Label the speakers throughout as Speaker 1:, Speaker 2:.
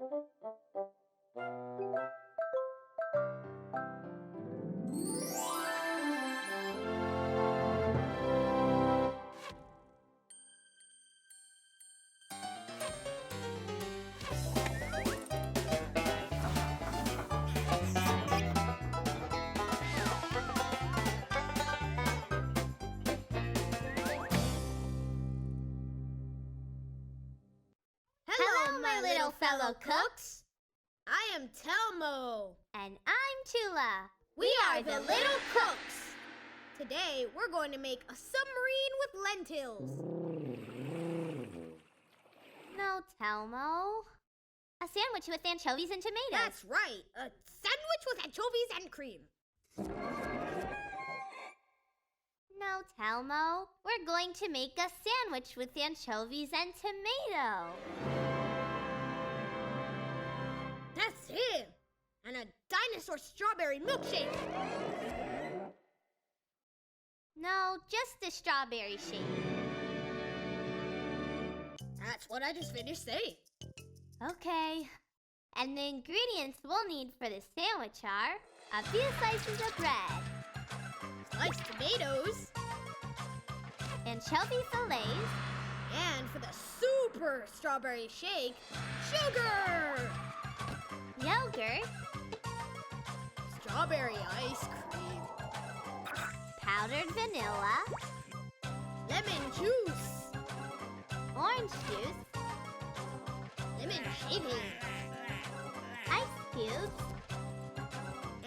Speaker 1: Hello, my little fellow cooks. I am Telmo.
Speaker 2: And I'm Tula.
Speaker 1: We are the Little Cooks. Today, we're going to make a submarine with lentils.
Speaker 2: No, Telmo. A sandwich with anchovies and tomatoes.
Speaker 1: That's right. A sandwich with anchovies and cream.
Speaker 2: No, Telmo. We're going to make a sandwich with anchovies and tomato.
Speaker 1: That's it. And a dinosaur strawberry milkshake.
Speaker 2: No, just a strawberry shake.
Speaker 1: That's what I just finished saying.
Speaker 2: Okay. And the ingredients we'll need for this sandwich are a few slices of bread,
Speaker 1: Sliced tomatoes.
Speaker 2: anchovy fillets,
Speaker 1: And for the super strawberry shake, sugar.
Speaker 2: yogurt,
Speaker 1: Strawberry ice cream.
Speaker 2: powdered vanilla,
Speaker 1: Lemon juice.
Speaker 2: orange juice,
Speaker 1: Lemon shaving.
Speaker 2: ice cubes.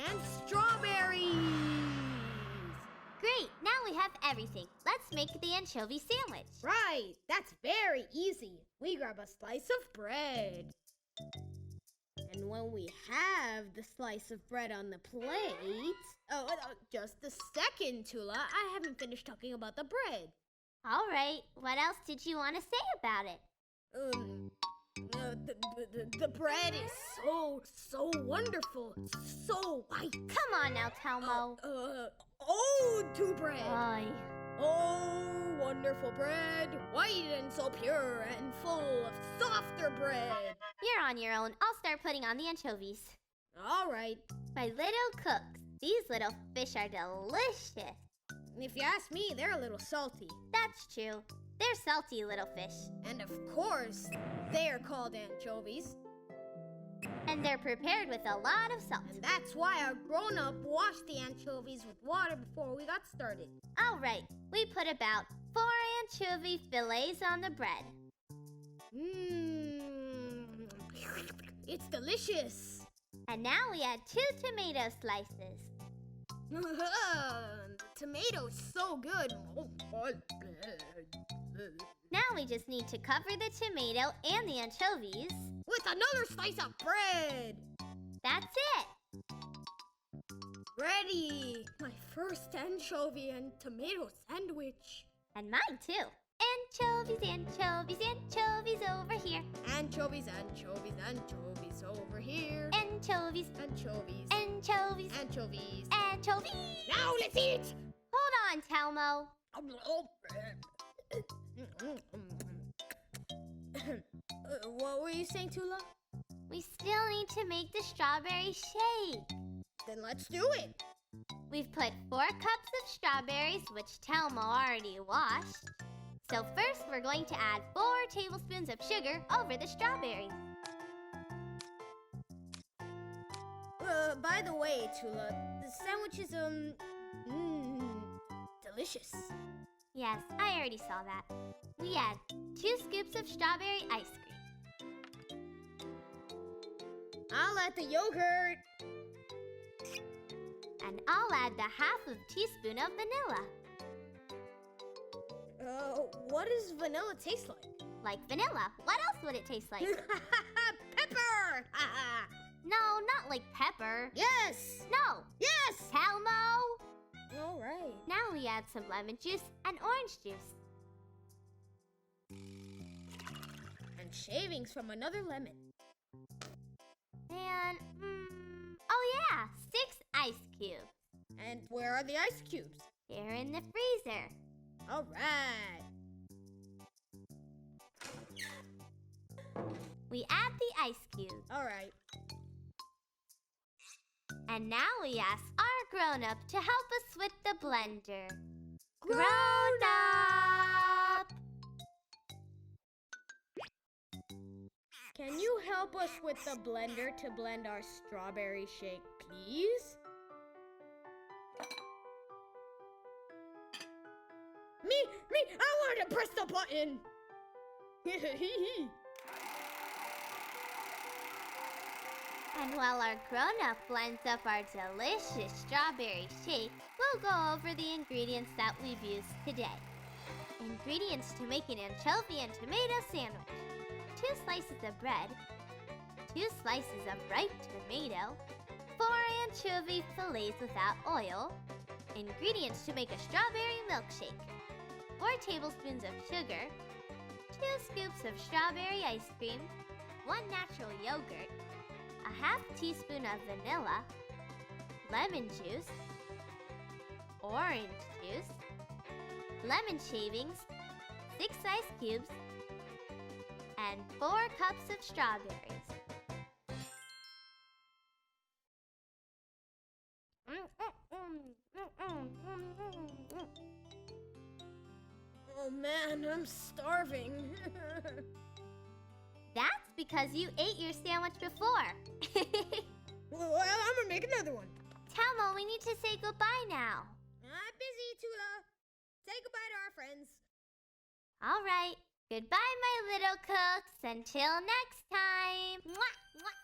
Speaker 1: And strawberries.
Speaker 2: Great, now we have everything. Let's make the anchovy sandwich.
Speaker 1: Right, that's very easy. We grab a slice of bread. And when we have the slice of bread on the plate... just a second, Tula. I haven't finished talking about the bread.
Speaker 2: All right, what else did you want to say about it?
Speaker 1: The bread is so wonderful. So white.
Speaker 2: Come on now, Telmo.
Speaker 1: To bread.
Speaker 2: Oy.
Speaker 1: Oh, wonderful bread, white and so pure and full of softer bread.
Speaker 2: You're on your own. I'll start putting on the anchovies.
Speaker 1: All right.
Speaker 2: My little cooks, these little fish are delicious.
Speaker 1: If you ask me, they're a little salty.
Speaker 2: That's true. They're salty little fish.
Speaker 1: And of course, they are called anchovies.
Speaker 2: And they're prepared with a lot of salt.
Speaker 1: And that's why our grown-up washed the anchovies with water before we got started.
Speaker 2: All right, we put about 4 anchovy fillets on the bread.
Speaker 1: It's delicious.
Speaker 2: And now we add 2 tomato slices.
Speaker 1: Tomatoes so good.
Speaker 2: Now we just need to cover the tomato and the anchovies
Speaker 1: with another slice of bread.
Speaker 2: That's it.
Speaker 1: Ready. My first anchovy and tomato sandwich.
Speaker 2: And mine too. Anchovies, anchovies, anchovies over here.
Speaker 1: Anchovies, anchovies, anchovies over here.
Speaker 2: Anchovies,
Speaker 1: anchovies,
Speaker 2: anchovies,
Speaker 1: anchovies,
Speaker 2: anchovies.
Speaker 1: Now let's eat.
Speaker 2: Hold on, Telmo.
Speaker 1: What were you saying, Tula?
Speaker 2: We still need to make the strawberry shake.
Speaker 1: Then let's do it.
Speaker 2: We've put 4 cups of strawberries, which Telmo already washed. So first we're going to add 4 tablespoons of sugar over the strawberries.
Speaker 1: By the way, Tula, the sandwich is, delicious.
Speaker 2: Yes, I already saw that. We add 2 scoops of strawberry ice cream.
Speaker 1: I'll add the yogurt.
Speaker 2: And I'll add the half of a teaspoon of vanilla.
Speaker 1: What does vanilla taste like?
Speaker 2: Like vanilla. What else would it taste like?
Speaker 1: Pepper!
Speaker 2: No, not like pepper.
Speaker 1: Yes!
Speaker 2: No!
Speaker 1: Yes!
Speaker 2: Telmo!
Speaker 1: All right.
Speaker 2: Now we add some lemon juice and orange juice.
Speaker 1: And shavings from another lemon.
Speaker 2: And, oh yeah, 6 ice cubes.
Speaker 1: And where are the ice cubes?
Speaker 2: They're in the freezer.
Speaker 1: All right.
Speaker 2: We we add the ice cubes.
Speaker 1: All right.
Speaker 2: And now we ask our grown-up to help us with the blender. Grown-up!
Speaker 1: Can you help us with the blender to blend our strawberry shake, please? Me! I want to press the button!
Speaker 2: And while our grown-up blends up our delicious strawberry shake, we'll go over the ingredients that we've used today. Ingredients to make an anchovy and tomato sandwich. 2 slices of bread, 2 slices of ripe tomato, 4 anchovy fillets without oil. Ingredients to make a strawberry milkshake. 4 tablespoons of sugar, 2 scoops of strawberry ice cream, 1 natural yogurt, a half teaspoon of vanilla, lemon juice, orange juice, lemon shavings, 6 ice cubes, and 4 cups of strawberries.
Speaker 1: Oh man, I'm starving.
Speaker 2: That's because you ate your sandwich before.
Speaker 1: Well, I'm gonna make another one.
Speaker 2: Telmo, we need to say goodbye now.
Speaker 1: I'm busy, Tula. Say goodbye to our friends.
Speaker 2: All right. Goodbye, my little cooks. Until next time. Mwah, mwah.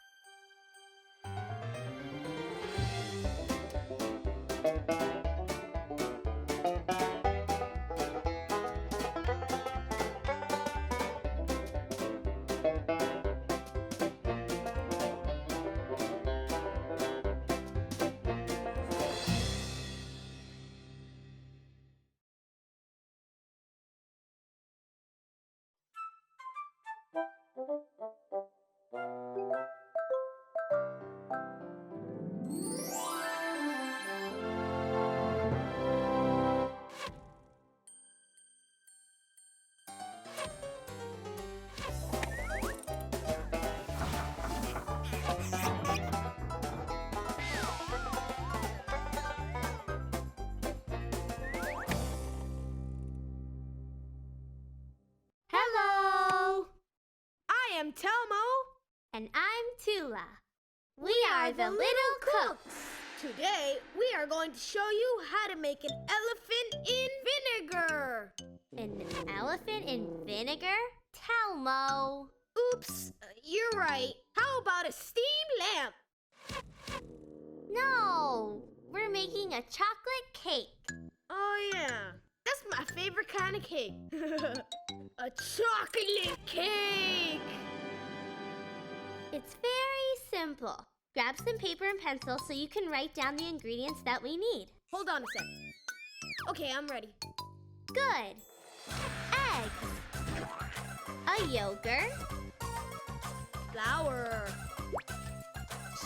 Speaker 1: Hello! I am Telmo.
Speaker 2: And I'm Tula. We are the Little Cooks.
Speaker 1: Today, we are going to show you how to make an elephant in vinegar.
Speaker 2: An elephant in vinegar? Telmo.
Speaker 1: Oops, you're right. How about a steam lamp?
Speaker 2: No, we're making a chocolate cake.
Speaker 1: Oh yeah, that's my favorite kind of cake. A chocolate cake!
Speaker 2: It's very simple. Grab some paper and pencil so you can write down the ingredients that we need.
Speaker 1: Hold on a sec. Okay, I'm ready.
Speaker 2: Good. Eggs. A yogurt.
Speaker 1: Flour.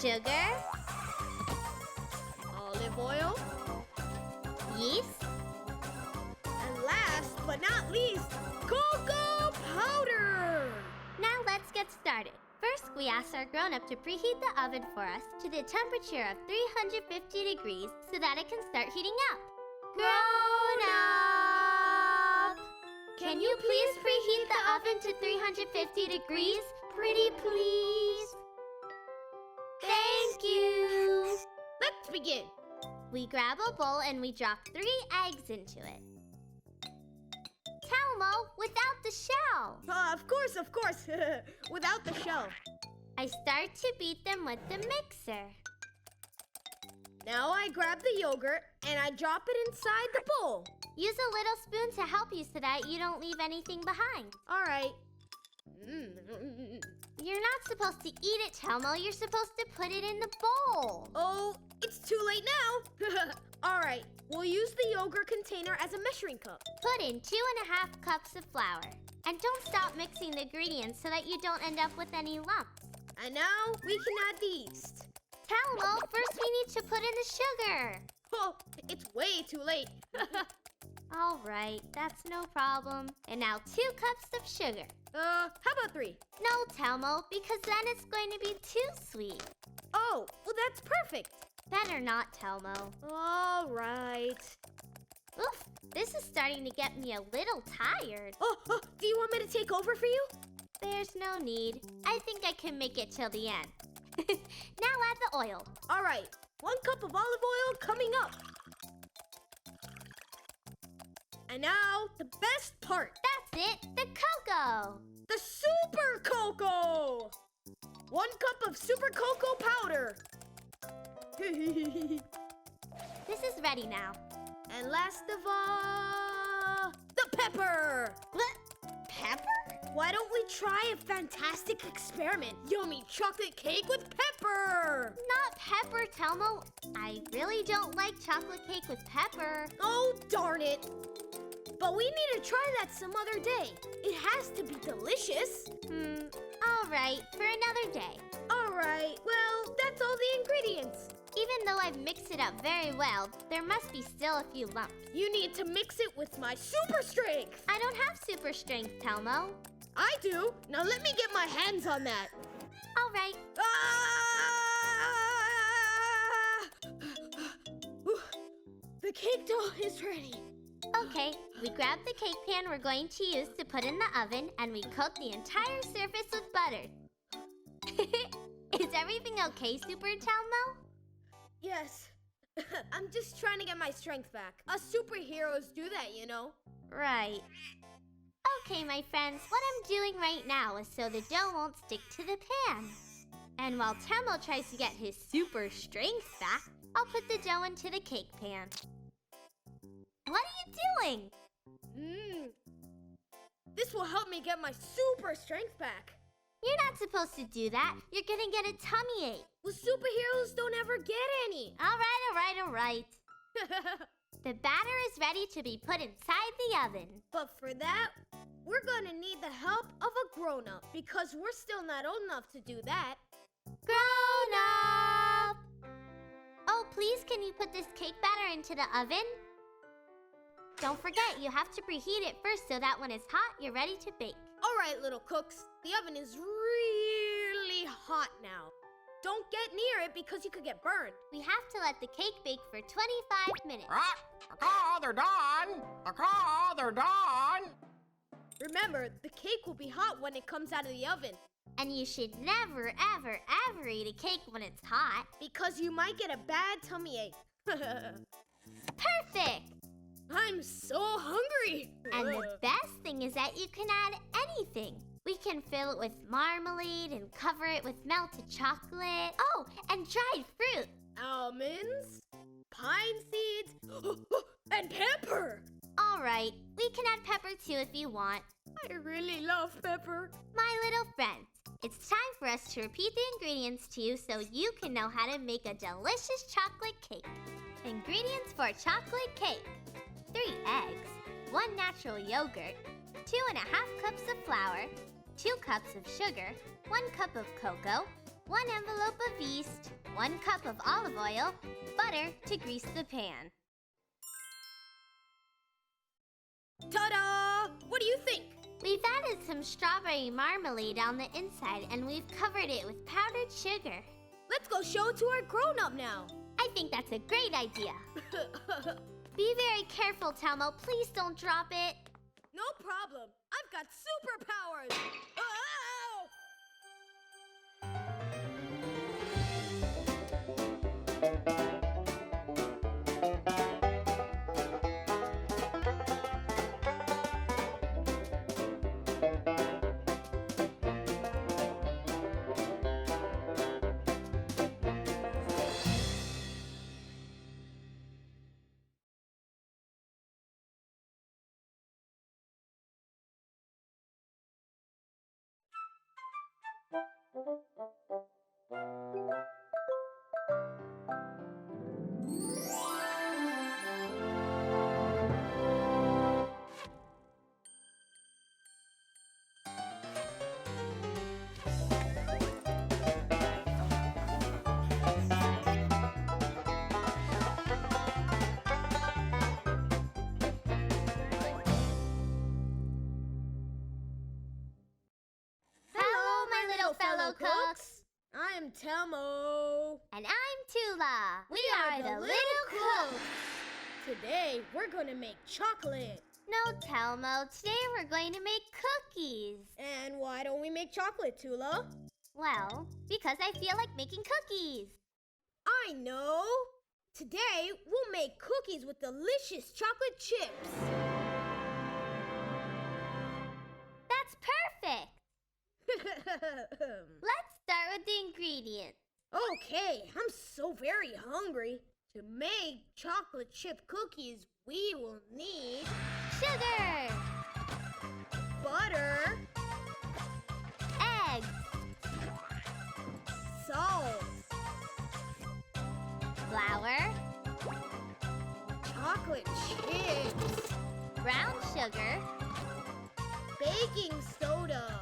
Speaker 2: Sugar.
Speaker 1: Olive oil.
Speaker 2: Yeast.
Speaker 1: And last but not least, cocoa powder!
Speaker 2: Now let's get started. First, we ask our grown-up to preheat the oven for us to the temperature of 350 degrees so that it can start heating up. Grown-up! Can you please preheat the oven to 350 degrees? Pretty please? Thank you!
Speaker 1: Let's begin.
Speaker 2: We grab a bowl and we drop 3 eggs into it. Telmo, without the shell.
Speaker 1: Of course. Without the shell.
Speaker 2: I start to beat them with the mixer.
Speaker 1: Now I grab the yogurt and I drop it inside the bowl.
Speaker 2: Use a little spoon to help you so that you don't leave anything behind.
Speaker 1: All right.
Speaker 2: You're not supposed to eat it, Telmo. You're supposed to put it in the bowl.
Speaker 1: Oh, it's too late now. All right, we'll use the yogurt container as a measuring cup.
Speaker 2: Put in 2.5 cups of flour. And don't stop mixing the ingredients so that you don't end up with any lumps.
Speaker 1: And now we can add the yeast.
Speaker 2: Telmo, first we need to put in the sugar.
Speaker 1: Oh, it's way too late.
Speaker 2: All right, that's no problem. And now 2 cups of sugar.
Speaker 1: How about 3?
Speaker 2: No, Telmo, because then it's going to be too sweet.
Speaker 1: Oh, well that's perfect.
Speaker 2: Better not, Telmo.
Speaker 1: All right.
Speaker 2: Oof, this is starting to get me a little tired.
Speaker 1: Oh, do you want me to take over for you?
Speaker 2: There's no need. I think I can make it till the end. Now add the oil.
Speaker 1: All right, 1 cup of olive oil coming up. And now, the best part.
Speaker 2: That's it, the cocoa.
Speaker 1: The super cocoa! 1 cup of super cocoa powder.
Speaker 2: This is ready now.
Speaker 1: And last of all, the pepper.
Speaker 2: What? Pepper?
Speaker 1: Why don't we try a fantastic experiment? Yummy chocolate cake with pepper.
Speaker 2: Not pepper, Telmo. I really don't like chocolate cake with pepper.
Speaker 1: Oh, darn it. But we need to try that some other day. It has to be delicious.
Speaker 2: All right, for another day.
Speaker 1: All right, well, that's all the ingredients.
Speaker 2: Even though I've mixed it up very well, there must be still a few lumps.
Speaker 1: You need to mix it with my super strength.
Speaker 2: I don't have super strength, Telmo.
Speaker 1: I do. Now let me get my hands on that.
Speaker 2: All right.
Speaker 1: The cake dough is ready.
Speaker 2: Okay, we grab the cake pan we're going to use to put in the oven and we coat the entire surface with butter. Is everything okay, Super Telmo?
Speaker 1: Yes. I'm just trying to get my strength back. Us superheroes do that, you know.
Speaker 2: Right. Okay, my friends, what I'm doing right now is so the dough won't stick to the pan. And while Telmo tries to get his super strength back, I'll put the dough into the cake pan. What are you doing?
Speaker 1: This will help me get my super strength back.
Speaker 2: You're not supposed to do that. You're gonna get a tummy ache.
Speaker 1: Well, superheroes don't ever get any.
Speaker 2: All right. The batter is ready to be put inside the oven.
Speaker 1: But for that, we're gonna need the help of a grown-up because we're still not old enough to do that.
Speaker 2: Grown up! Oh, please, can you put this cake batter into the oven? Don't forget, you have to preheat it first so that when it's hot, you're ready to bake.
Speaker 1: All right, little cooks. The oven is really hot now. Don't get near it because you could get burned.
Speaker 2: We have to let the cake bake for 25 minutes.
Speaker 3: They're done! They're done!
Speaker 1: Remember, the cake will be hot when it comes out of the oven.
Speaker 2: And you should never, ever, ever eat a cake when it's hot.
Speaker 1: Because you might get a bad tummy ache.
Speaker 2: Perfect!
Speaker 1: I'm so hungry!
Speaker 2: And the best thing is that you can add anything. We can fill it with marmalade and cover it with melted chocolate. Oh, and dried fruit.
Speaker 1: Almonds, pine seeds, and pepper!
Speaker 2: All right, we can add pepper too if you want.
Speaker 1: I really love pepper.
Speaker 2: My little friends, it's time for us to repeat the ingredients to you so you can know how to make a delicious chocolate cake. Ingredients for chocolate cake: 3 eggs, 1 natural yogurt, 2½ cups of flour, 2 cups of sugar, 1 cup of cocoa, 1 envelope of yeast, 1 cup of olive oil, butter to grease the pan.
Speaker 1: Ta-da! What do you think?
Speaker 2: We've added some strawberry marmalade on the inside and we've covered it with powdered sugar.
Speaker 1: Let's go show it to our grown-up now.
Speaker 2: I think that's a great idea. Be very careful, Telmo. Please don't drop it.
Speaker 1: No problem. I've got superpowers.
Speaker 2: Hello, fellow cooks.
Speaker 1: I'm Telmo.
Speaker 2: And I'm Tula. We are the little cooks.
Speaker 1: Today, we're going to make chocolate.
Speaker 2: No, Telmo. Today we're going to make cookies.
Speaker 1: And why don't we make chocolate, Tula?
Speaker 2: Well, because I feel like making cookies.
Speaker 1: I know. Today, we'll make cookies with delicious chocolate chips.
Speaker 2: That's perfect. Let's start with the ingredients.
Speaker 1: Okay, I'm so very hungry. To make chocolate chip cookies, we will need
Speaker 2: Sugar,
Speaker 1: butter,
Speaker 2: eggs,
Speaker 1: salt,
Speaker 2: flour,
Speaker 1: chocolate chips,
Speaker 2: brown sugar,
Speaker 1: baking soda.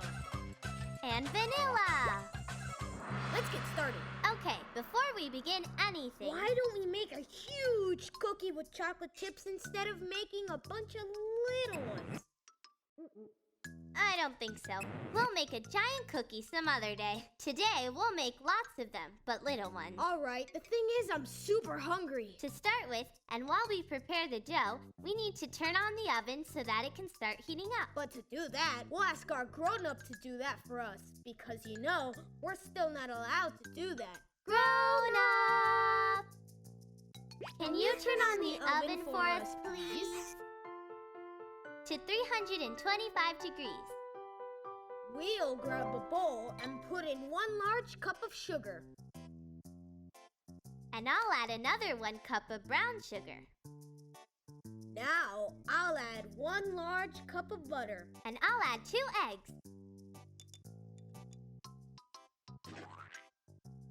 Speaker 2: and vanilla.
Speaker 1: Let's get started.
Speaker 2: Okay, before we begin anything,
Speaker 1: Why don't we make a huge cookie with chocolate chips instead of making a bunch of little ones?
Speaker 2: I don't think so. We'll make a giant cookie some other day. Today, we'll make lots of them, but little ones.
Speaker 1: All right, the thing is, I'm super hungry.
Speaker 2: To start with, and while we prepare the dough, we need to turn on the oven so that it can start heating up.
Speaker 1: But to do that, we'll ask our grown-up to do that for us. Because you know, we're still not allowed to do that.
Speaker 2: Grown up! Can you turn on the oven for us, please? To 325 degrees.
Speaker 1: We'll grab a bowl and put in 1 large cup of sugar.
Speaker 2: And I'll add another 1 cup of brown sugar.
Speaker 1: Now, I'll add 1 large cup of butter.
Speaker 2: And I'll add 2 eggs.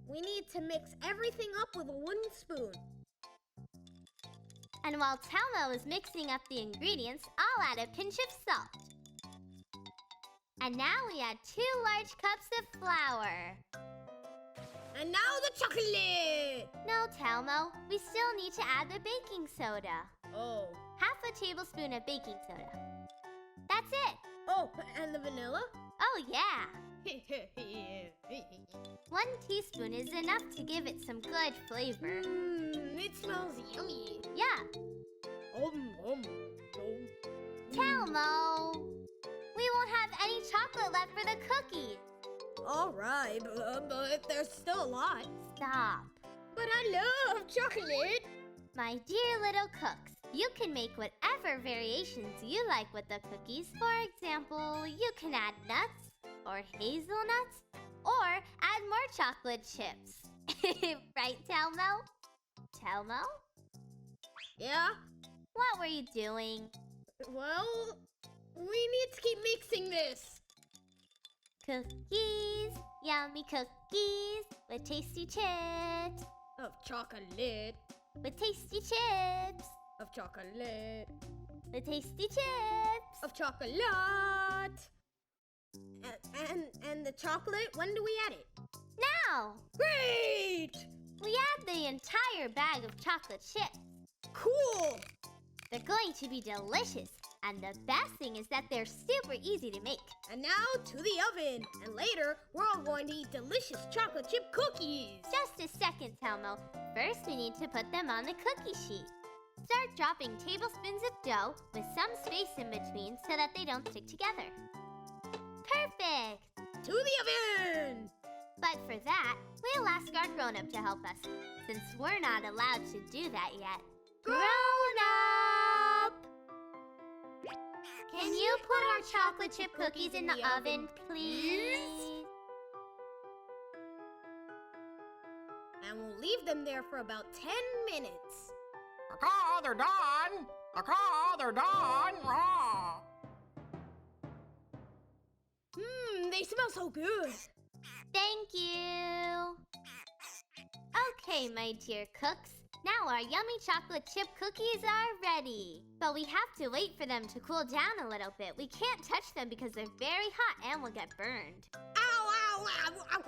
Speaker 1: We need to mix everything up with a wooden spoon.
Speaker 2: And while Telmo is mixing up the ingredients, I'll add a pinch of salt. And now we add 2 large cups of flour.
Speaker 1: And now the chocolate!
Speaker 2: No, Telmo, we still need to add the baking soda.
Speaker 1: Oh.
Speaker 2: Half a tablespoon of baking soda. That's it.
Speaker 1: Oh, and the vanilla?
Speaker 2: Oh, yeah. 1 teaspoon is enough to give it some good flavor.
Speaker 1: It smells yummy.
Speaker 2: Yeah. Telmo, we won't have any chocolate left for the cookies.
Speaker 1: All right, but there's still a lot.
Speaker 2: Stop.
Speaker 1: But I love chocolate.
Speaker 2: My dear little cooks, you can make whatever variations you like with the cookies. For example, you can add nuts or hazelnuts or add more chocolate chips. Right, Telmo? Telmo?
Speaker 1: Yeah?
Speaker 2: What were you doing?
Speaker 1: Well, we need to keep mixing this.
Speaker 2: Cookies, yummy cookies with tasty chips.
Speaker 1: Of chocolate.
Speaker 2: With tasty chips.
Speaker 1: Of chocolate.
Speaker 2: With tasty chips.
Speaker 1: Of chocolate. And the chocolate, when do we add it?
Speaker 2: Now!
Speaker 1: Great!
Speaker 2: We add the entire bag of chocolate chips.
Speaker 1: Cool!
Speaker 2: They're going to be delicious. And the best thing is that they're super easy to make.
Speaker 1: And now to the oven. And later, we're all going to eat delicious chocolate chip cookies.
Speaker 2: Just a second, Telmo. First, we need to put them on the cookie sheet. Start dropping tablespoons of dough with some space in between so that they don't stick together. Perfect!
Speaker 1: To the oven!
Speaker 2: But for that, we'll ask our grown-up to help us, since we're not allowed to do that yet. Grown-up! Can you put our chocolate chip cookies in the oven, please?
Speaker 1: And we'll leave them there for about 10 minutes.
Speaker 3: Caw, they're done. Caw, they're done. Raw.
Speaker 1: They smell so good.
Speaker 2: Thank you. Okay, my dear cooks. Now our yummy chocolate chip cookies are ready. But we have to wait for them to cool down a little bit. We can't touch them because they're very hot and will get burned.
Speaker 1: Ow, ow, ow, ow.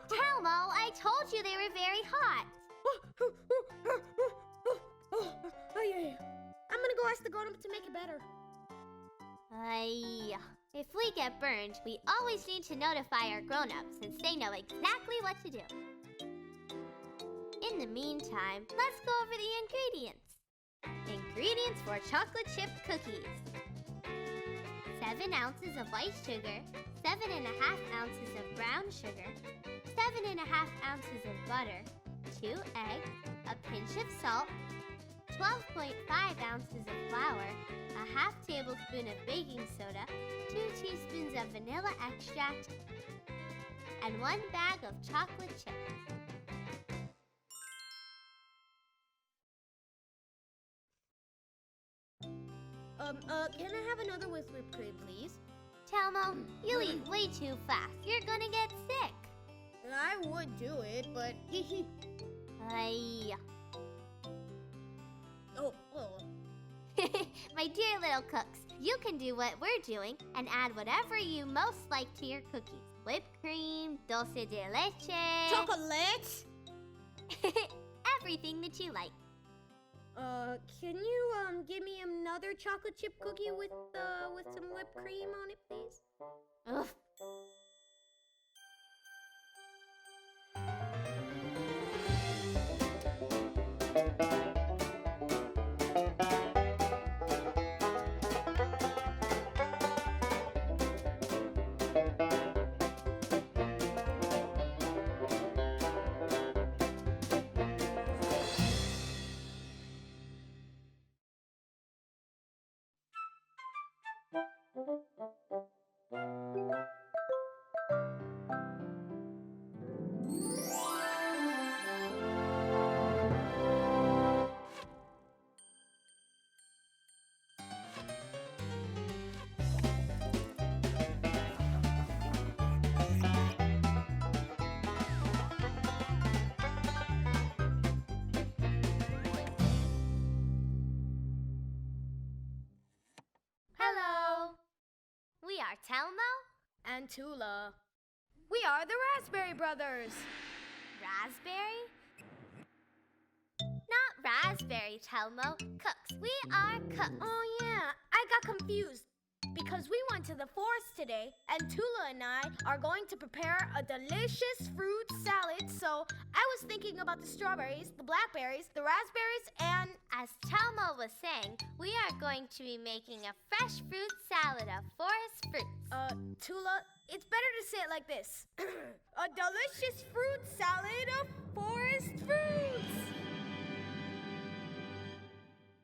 Speaker 2: Telmo, I told you they were very hot.
Speaker 1: I'm gonna go ask the grown-up to make it better.
Speaker 2: Ay, If we get burned, we always need to notify our grown-ups since they know exactly what to do. In the meantime, let's go over the ingredients. Ingredients for chocolate chip cookies. 7 ounces of white sugar, 7.5 ounces of brown sugar, 7.5 ounces of butter, 2 eggs, a pinch of salt, 12.5 ounces of flour, a half tablespoon of baking soda, 2 teaspoons of vanilla extract, and 1 bag of chocolate chips.
Speaker 1: Can I have another with whipped cream, please?
Speaker 2: Telmo, you eat way too fast. You're gonna get sick.
Speaker 1: I would do it, but
Speaker 2: Ay.
Speaker 1: oh.
Speaker 2: My dear little cooks, you can do what we're doing and add whatever you most like to your cookies. Whipped cream, dulce de leche.
Speaker 1: Chocolate?
Speaker 2: Everything that you like.
Speaker 1: Can you give me another chocolate chip cookie with some whipped cream on it, please?
Speaker 2: Ugh. Hello. We are Telmo
Speaker 1: And Tula. We are the Raspberry Brothers.
Speaker 2: Raspberry? Not raspberry, Telmo. Cooks. We are cooks.
Speaker 1: Oh yeah, I got confused because we went to the forest today and Tula and I are going to prepare a delicious fruit salad. So I was thinking about the strawberries, the blackberries, the raspberries, and
Speaker 2: As Telmo was saying, we are going to be making a fresh fruit salad of forest fruits.
Speaker 1: Tula, it's better to say it like this. A delicious fruit salad of forest fruits.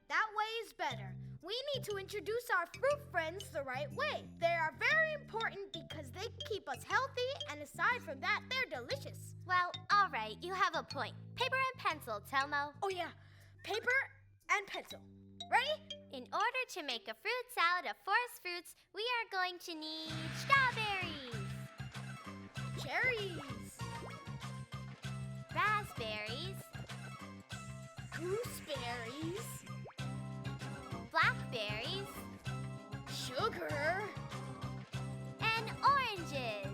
Speaker 1: That way is better. We need to introduce our fruit friends the right way. They are very important because they keep us healthy, and aside from that, they're delicious.
Speaker 2: Well, all right, you have a point. Paper and pencil, Telmo.
Speaker 1: Oh yeah, paper and pencil. Ready?
Speaker 2: In order to make a fruit salad of forest fruits, we are going to need strawberries,
Speaker 1: Cherries,
Speaker 2: raspberries,
Speaker 1: gooseberries,
Speaker 2: blackberries,
Speaker 1: sugar.
Speaker 2: and oranges.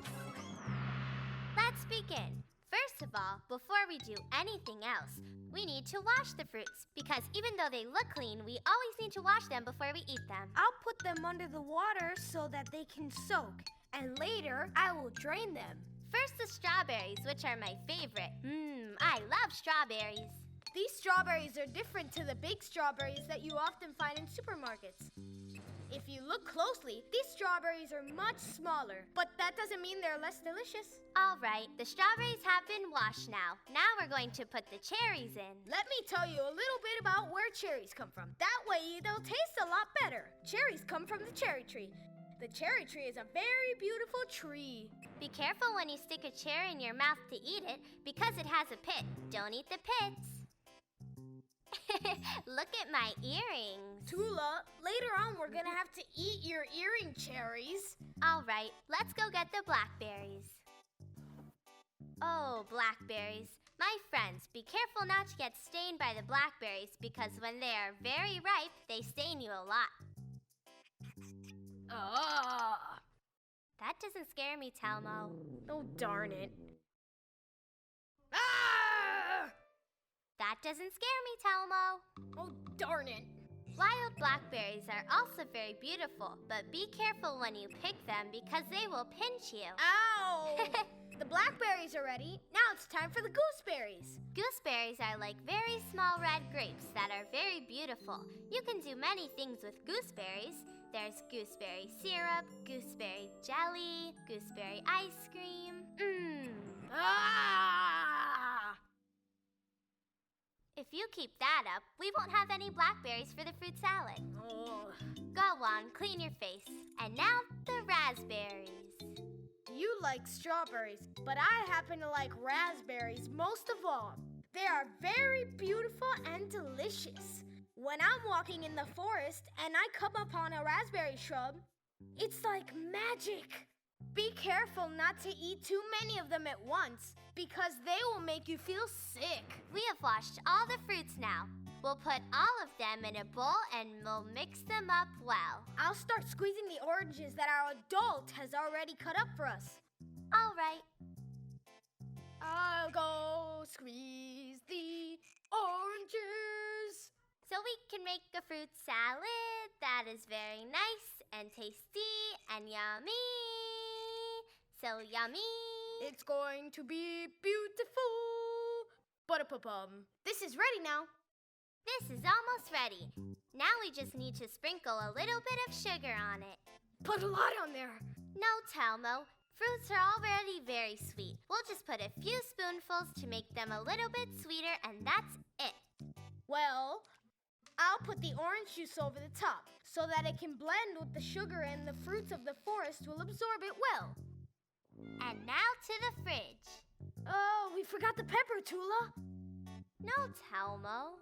Speaker 2: Let's begin. First of all, before we do anything else, we need to wash the fruits because even though they look clean, we always need to wash them before we eat them.
Speaker 1: I'll put them under the water so that they can soak, and later I will drain them.
Speaker 2: First, the strawberries, which are my favorite. I love strawberries.
Speaker 1: These strawberries are different to the big strawberries that you often find in supermarkets. If you look closely, these strawberries are much smaller, but that doesn't mean they're less delicious.
Speaker 2: All right, the strawberries have been washed now. Now we're going to put the cherries in.
Speaker 1: Let me tell you a little bit about where cherries come from. That way they'll taste a lot better. Cherries come from the cherry tree. The cherry tree is a very beautiful tree.
Speaker 2: Be careful when you stick a cherry in your mouth to eat it because it has a pit. Don't eat the pits. Look at my earrings.
Speaker 1: Tula, later on we're gonna have to eat your earring cherries.
Speaker 2: All right, let's go get the blackberries. Oh, blackberries. My friends, be careful not to get stained by the blackberries because when they are very ripe, they stain you a lot. That doesn't scare me, Telmo.
Speaker 1: Oh, darn it. Ah!
Speaker 2: That doesn't scare me, Telmo.
Speaker 1: Oh, darn it.
Speaker 2: Wild blackberries are also very beautiful, but be careful when you pick them because they will pinch you.
Speaker 1: Ow! The blackberries are ready. Now it's time for the gooseberries.
Speaker 2: Gooseberries are like very small red grapes that are very beautiful. You can do many things with gooseberries. There's gooseberry syrup, gooseberry jelly, gooseberry ice cream.
Speaker 1: Ah!
Speaker 2: If you keep that up, we won't have any blackberries for the fruit salad.
Speaker 1: Oh.
Speaker 2: Go on, clean your face. And now the raspberries.
Speaker 1: You like strawberries, but I happen to like raspberries most of all. They are very beautiful and delicious. When I'm walking in the forest and I come upon a raspberry shrub, it's like magic. Be careful not to eat too many of them at once because they will make you feel sick.
Speaker 2: We have washed all the fruits now. We'll put all of them in a bowl and we'll mix them up well.
Speaker 1: I'll start squeezing the oranges that our adult has already cut up for us.
Speaker 2: All right.
Speaker 1: I'll go squeeze the oranges.
Speaker 2: So we can make a fruit salad that is very nice and tasty and yummy. So yummy.
Speaker 1: It's going to be beautiful. Ba-da-pa-pum. This is ready now.
Speaker 2: This is almost ready. Now we just need to sprinkle a little bit of sugar on it.
Speaker 1: Put a lot on there.
Speaker 2: No, Telmo. Fruits are already very sweet. We'll just put a few spoonfuls to make them a little bit sweeter, and that's it.
Speaker 1: Well, I'll put the orange juice over the top so that it can blend with the sugar and the fruits of the forest will absorb it well.
Speaker 2: And now to the fridge.
Speaker 1: Oh, we forgot the pepper, Tula.
Speaker 2: No, Telmo.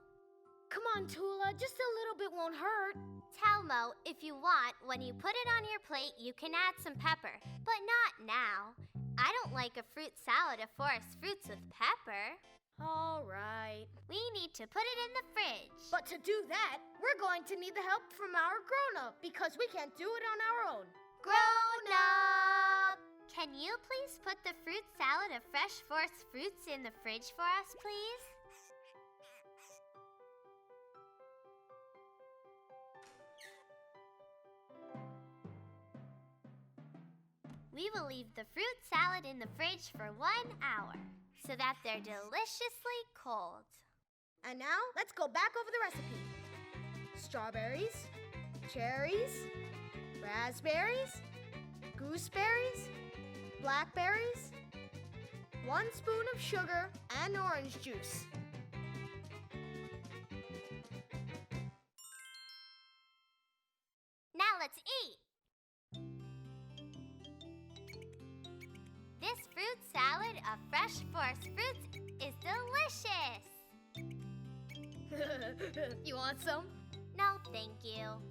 Speaker 1: Come on, Tula, just a little bit won't hurt.
Speaker 2: Telmo, if you want, when you put it on your plate, you can add some pepper. But not now. I don't like a fruit salad of forest fruits with pepper.
Speaker 1: All right.
Speaker 2: We need to put it in the fridge.
Speaker 1: But to do that, we're going to need the help from our grown-up because we can't do it on our own.
Speaker 2: Grown-up! Can you please put the fruit salad of fresh forest fruits in the fridge for us, please? We will leave the fruit salad in the fridge for 1 hour so that they're deliciously cold.
Speaker 1: And now, let's go back over the recipe. Strawberries, cherries, raspberries, gooseberries, blackberries, 1 spoon of sugar, and orange juice.
Speaker 2: Now let's eat! This fruit salad of fresh forest fruits is delicious!
Speaker 1: You want some?
Speaker 2: No, thank you.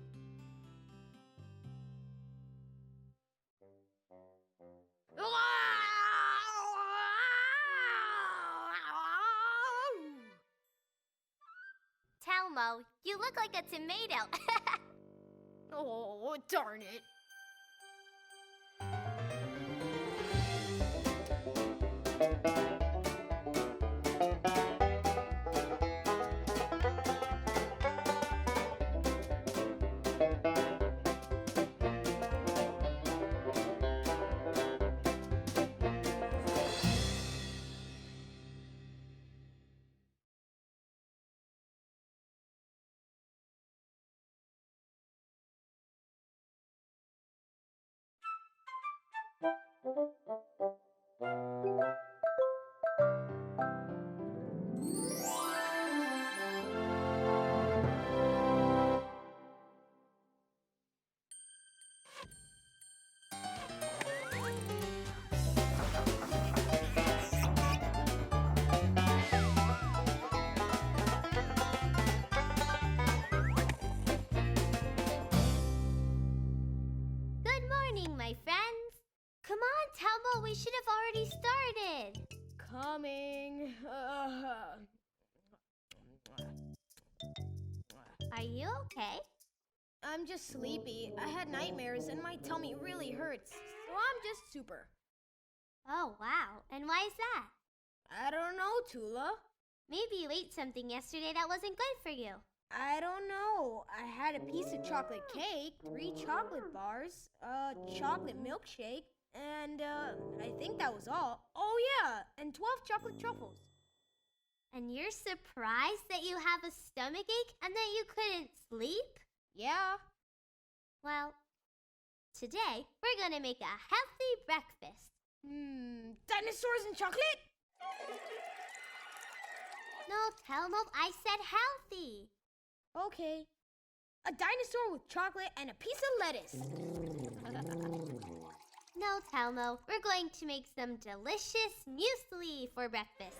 Speaker 2: Telmo, you look like a tomato.
Speaker 1: Oh, darn it.
Speaker 2: Good morning, my friends. Come on, Telmo, we should have already started.
Speaker 1: Coming.
Speaker 2: Are you okay?
Speaker 1: I'm just sleepy. I had nightmares and my tummy really hurts. So I'm just super.
Speaker 2: Oh, wow. And why is that?
Speaker 1: I don't know, Tula.
Speaker 2: Maybe you ate something yesterday that wasn't good for you.
Speaker 1: I don't know. I had a piece of chocolate cake, 3 chocolate bars, a chocolate milkshake, and I think that was all. Oh yeah, and 12 chocolate truffles.
Speaker 2: And you're surprised that you have a stomachache and that you couldn't sleep?
Speaker 1: Yeah.
Speaker 2: Well, today we're gonna make a healthy breakfast.
Speaker 1: Dinosaurs and chocolate?
Speaker 2: No, Telmo, I said healthy.
Speaker 1: Okay. A dinosaur with chocolate and a piece of lettuce.
Speaker 2: No, Telmo, we're going to make some delicious muesli for breakfast.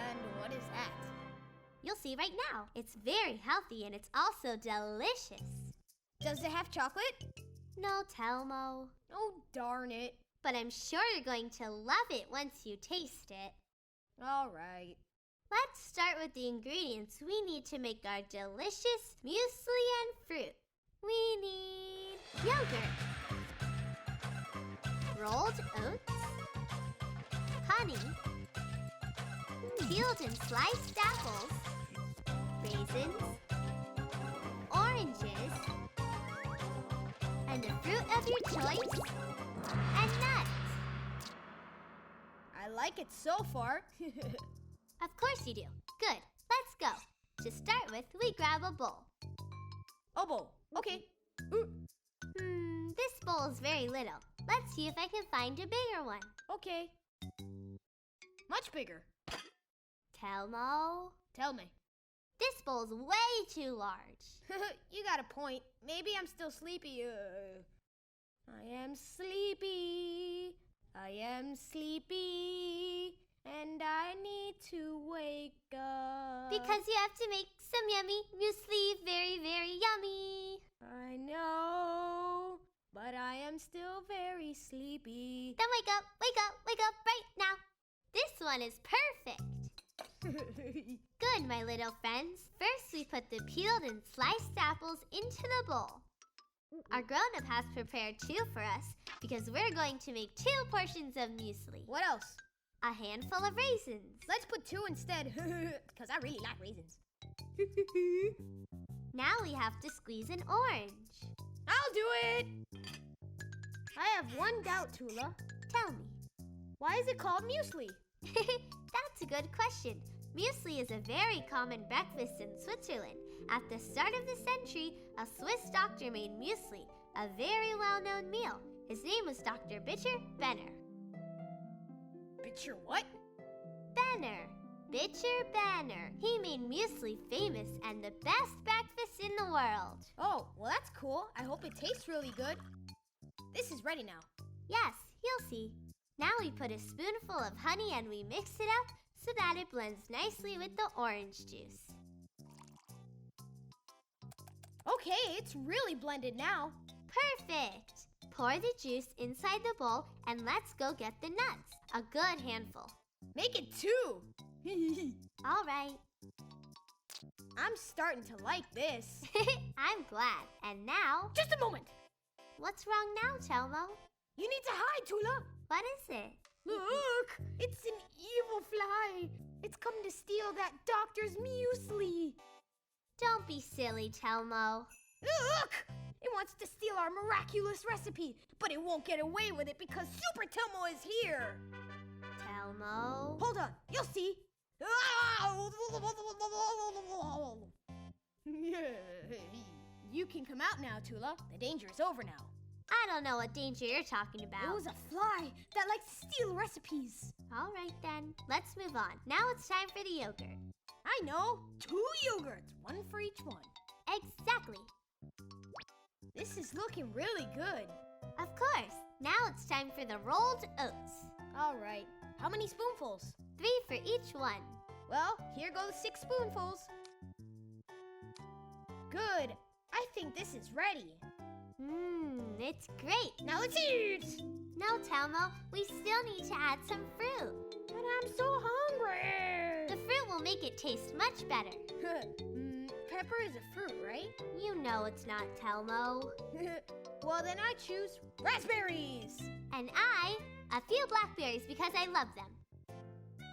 Speaker 1: And what is that?
Speaker 2: You'll see right now. It's very healthy and it's also delicious.
Speaker 1: Does it have chocolate?
Speaker 2: No, Telmo.
Speaker 1: Oh, darn it.
Speaker 2: But I'm sure you're going to love it once you taste it.
Speaker 1: All right.
Speaker 2: Let's start with the ingredients we need to make our delicious muesli and fruit. We need yogurt, rolled oats, honey, peeled and sliced apples, raisins, oranges, and the fruit of your choice, and nuts.
Speaker 1: I like it so far.
Speaker 2: Of course you do. Good. Let's go. To start with, we grab a bowl.
Speaker 1: Oh, bowl. Okay.
Speaker 2: This bowl is very little. Let's see if I can find a bigger one.
Speaker 1: Okay. Much bigger.
Speaker 2: Telmo?
Speaker 1: Tell me.
Speaker 2: This bowl's way too large.
Speaker 1: You got a point. Maybe I'm still sleepy. I am sleepy. I am sleepy. And I need to wake up.
Speaker 2: Because you have to make some yummy muesli, very, very yummy.
Speaker 1: I know, but I am still very sleepy.
Speaker 2: Then wake up right now. This one is perfect. Good, my little friends. First, we put the peeled and sliced apples into the bowl. Our grown-up has prepared 2 for us because we're going to make 2 portions of muesli.
Speaker 1: What else?
Speaker 2: A handful of raisins.
Speaker 1: Let's put 2 instead, because I really like raisins.
Speaker 2: Now we have to squeeze an orange.
Speaker 1: I'll do it! I have one doubt, Tula.
Speaker 2: Tell me.
Speaker 1: Why is it called muesli?
Speaker 2: That's a good question. Muesli is a very common breakfast in Switzerland. At the start of the century, a Swiss doctor made muesli, a very well-known meal. His name was Dr. Bitcher Benner.
Speaker 1: Bitcher what?
Speaker 2: Benner. Bitcher Benner. He made muesli famous and the best breakfast in the world.
Speaker 1: Oh, well that's cool. I hope it tastes really good. This is ready now.
Speaker 2: Yes, you'll see. Now we put a spoonful of honey and we mix it up so that it blends nicely with the orange juice.
Speaker 1: Okay, it's really blended now.
Speaker 2: Perfect! Pour the juice inside the bowl and let's go get the nuts. A good handful.
Speaker 1: Make it 2.
Speaker 2: All right.
Speaker 1: I'm starting to like this.
Speaker 2: I'm glad. And now...
Speaker 1: Just a moment.
Speaker 2: What's wrong now, Telmo?
Speaker 1: You need to hide, Tula.
Speaker 2: What is it?
Speaker 1: Look, it's an evil fly. It's come to steal that doctor's muesli.
Speaker 2: Don't be silly, Telmo.
Speaker 1: Look! It wants to steal our miraculous recipe, but it won't get away with it because Super Telmo is here.
Speaker 2: Telmo?
Speaker 1: Hold on, you'll see. You can come out now, Tula. The danger is over now.
Speaker 2: I don't know what danger you're talking about.
Speaker 1: It was a fly that likes to steal recipes.
Speaker 2: All right, then. Let's move on. Now it's time for the yogurt.
Speaker 1: I know. 2 yogurts, 1 for each one.
Speaker 2: Exactly.
Speaker 1: This is looking really good.
Speaker 2: Of course. Now it's time for the rolled oats.
Speaker 1: All right. How many spoonfuls?
Speaker 2: 3 for each one.
Speaker 1: Well, here go the 6 spoonfuls. Good. I think this is ready.
Speaker 2: It's great.
Speaker 1: Now let's eat!
Speaker 2: No, Telmo, we still need to add some fruit.
Speaker 1: But I'm so hungry.
Speaker 2: The fruit will make it taste much better.
Speaker 1: Pepper is a fruit, right?
Speaker 2: You know it's not, Telmo.
Speaker 1: Well, then I choose raspberries.
Speaker 2: And I, a few blackberries because I love them.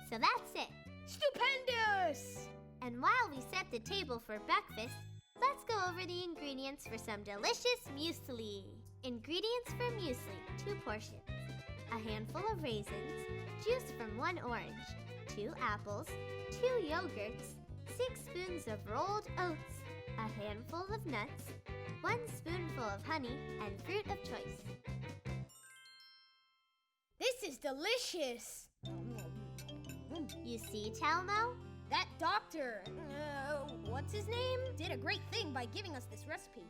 Speaker 2: So that's it.
Speaker 1: Stupendous!
Speaker 2: And while we set the table for breakfast, let's go over the ingredients for some delicious muesli. Ingredients for muesli, 2 portions. A handful of raisins, juice from 1 orange, 2 apples, 2 yogurts, 6 spoons of rolled oats, a handful of nuts, 1 spoonful of honey, and fruit of choice.
Speaker 1: This is delicious.
Speaker 2: You see, Telmo?
Speaker 1: That doctor, what's his name? Did a great thing by giving us this recipe.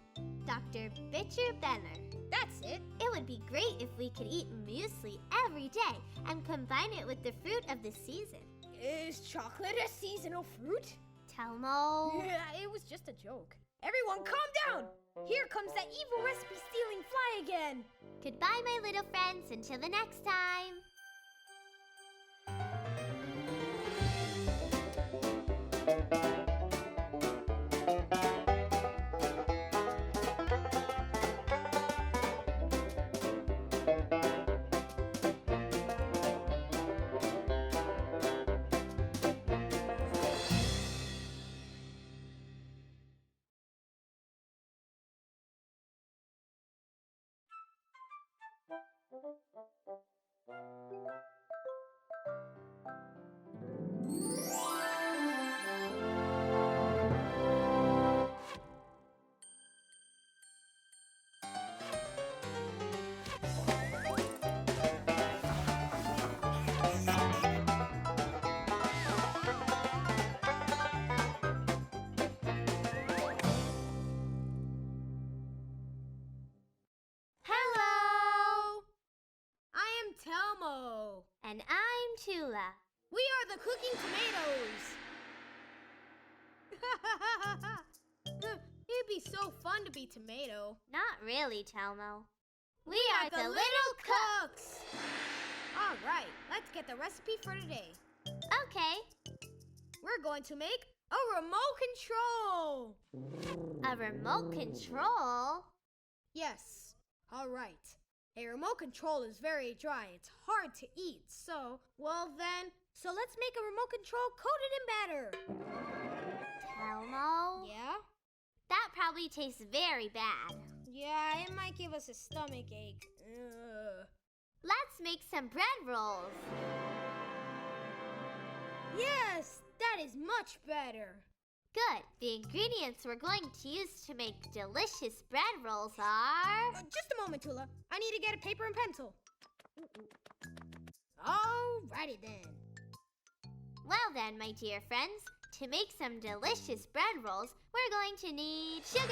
Speaker 2: Dr. Bitcher Benner.
Speaker 1: That's it.
Speaker 2: It would be great if we could eat muesli every day and combine it with the fruit of the season.
Speaker 1: Is chocolate a seasonal fruit?
Speaker 2: Telmo.
Speaker 1: Yeah, it was just a joke. Everyone calm down. Here comes that evil recipe stealing fly again.
Speaker 2: Goodbye, my little friends. Until the next time.
Speaker 1: Telmo.
Speaker 2: And I'm Tula.
Speaker 1: We are the cooking tomatoes. It'd be so fun to be tomato.
Speaker 2: Not really, Telmo. We are the little cooks.
Speaker 1: All right, let's get the recipe for today.
Speaker 2: Okay.
Speaker 1: We're going to make a remote control.
Speaker 2: A remote control?
Speaker 1: Yes. All right. A remote control is very dry. It's hard to eat. So let's make a remote control coated in batter.
Speaker 2: Telmo?
Speaker 1: Yeah?
Speaker 2: That probably tastes very bad.
Speaker 1: Yeah, it might give us a stomach ache.
Speaker 2: Let's make some bread rolls.
Speaker 1: Yes, that is much better.
Speaker 2: Good. The ingredients we're going to use to make delicious bread rolls are...
Speaker 1: Just a moment, Tula. I need to get a paper and pencil. Alrighty then.
Speaker 2: Well then, my dear friends, to make some delicious bread rolls, we're going to need sugar,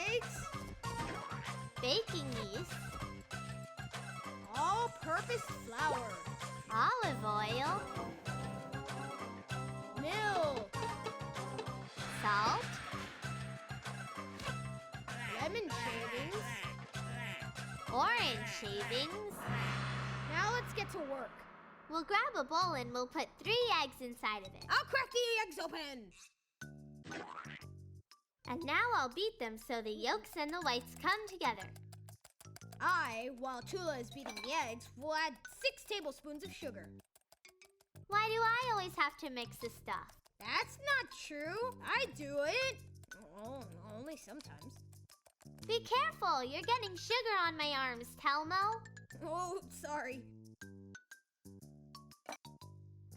Speaker 1: eggs,
Speaker 2: baking yeast,
Speaker 1: all-purpose flour,
Speaker 2: olive oil,
Speaker 1: milk,
Speaker 2: salt,
Speaker 1: lemon shavings,
Speaker 2: orange shavings.
Speaker 1: Now let's get to work.
Speaker 2: We'll grab a bowl and we'll put 3 eggs inside of it.
Speaker 1: I'll crack the eggs open.
Speaker 2: And now I'll beat them so the yolks and the whites come together.
Speaker 1: While Tula is beating the eggs, will add 6 tablespoons of sugar.
Speaker 2: Why do I always have to mix the stuff?
Speaker 1: That's not true. I do it. Oh, only sometimes.
Speaker 2: Be careful, you're getting sugar on my arms, Telmo.
Speaker 1: Oh, sorry.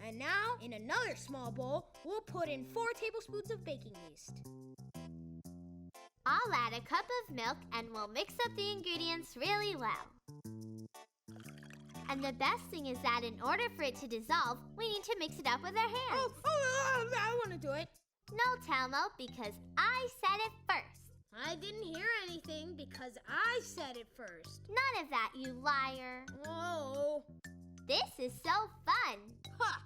Speaker 1: And now, in another small bowl, we'll put in 4 tablespoons of baking yeast.
Speaker 2: I'll add a cup of milk and we'll mix up the ingredients really well. And the best thing is that in order for it to dissolve, we need to mix it up with our hands.
Speaker 1: I want to do it.
Speaker 2: No, Telmo, because I said it first.
Speaker 1: I didn't hear anything because I said it first.
Speaker 2: None of that, you liar.
Speaker 1: Oh.
Speaker 2: This is so fun.
Speaker 1: Ha!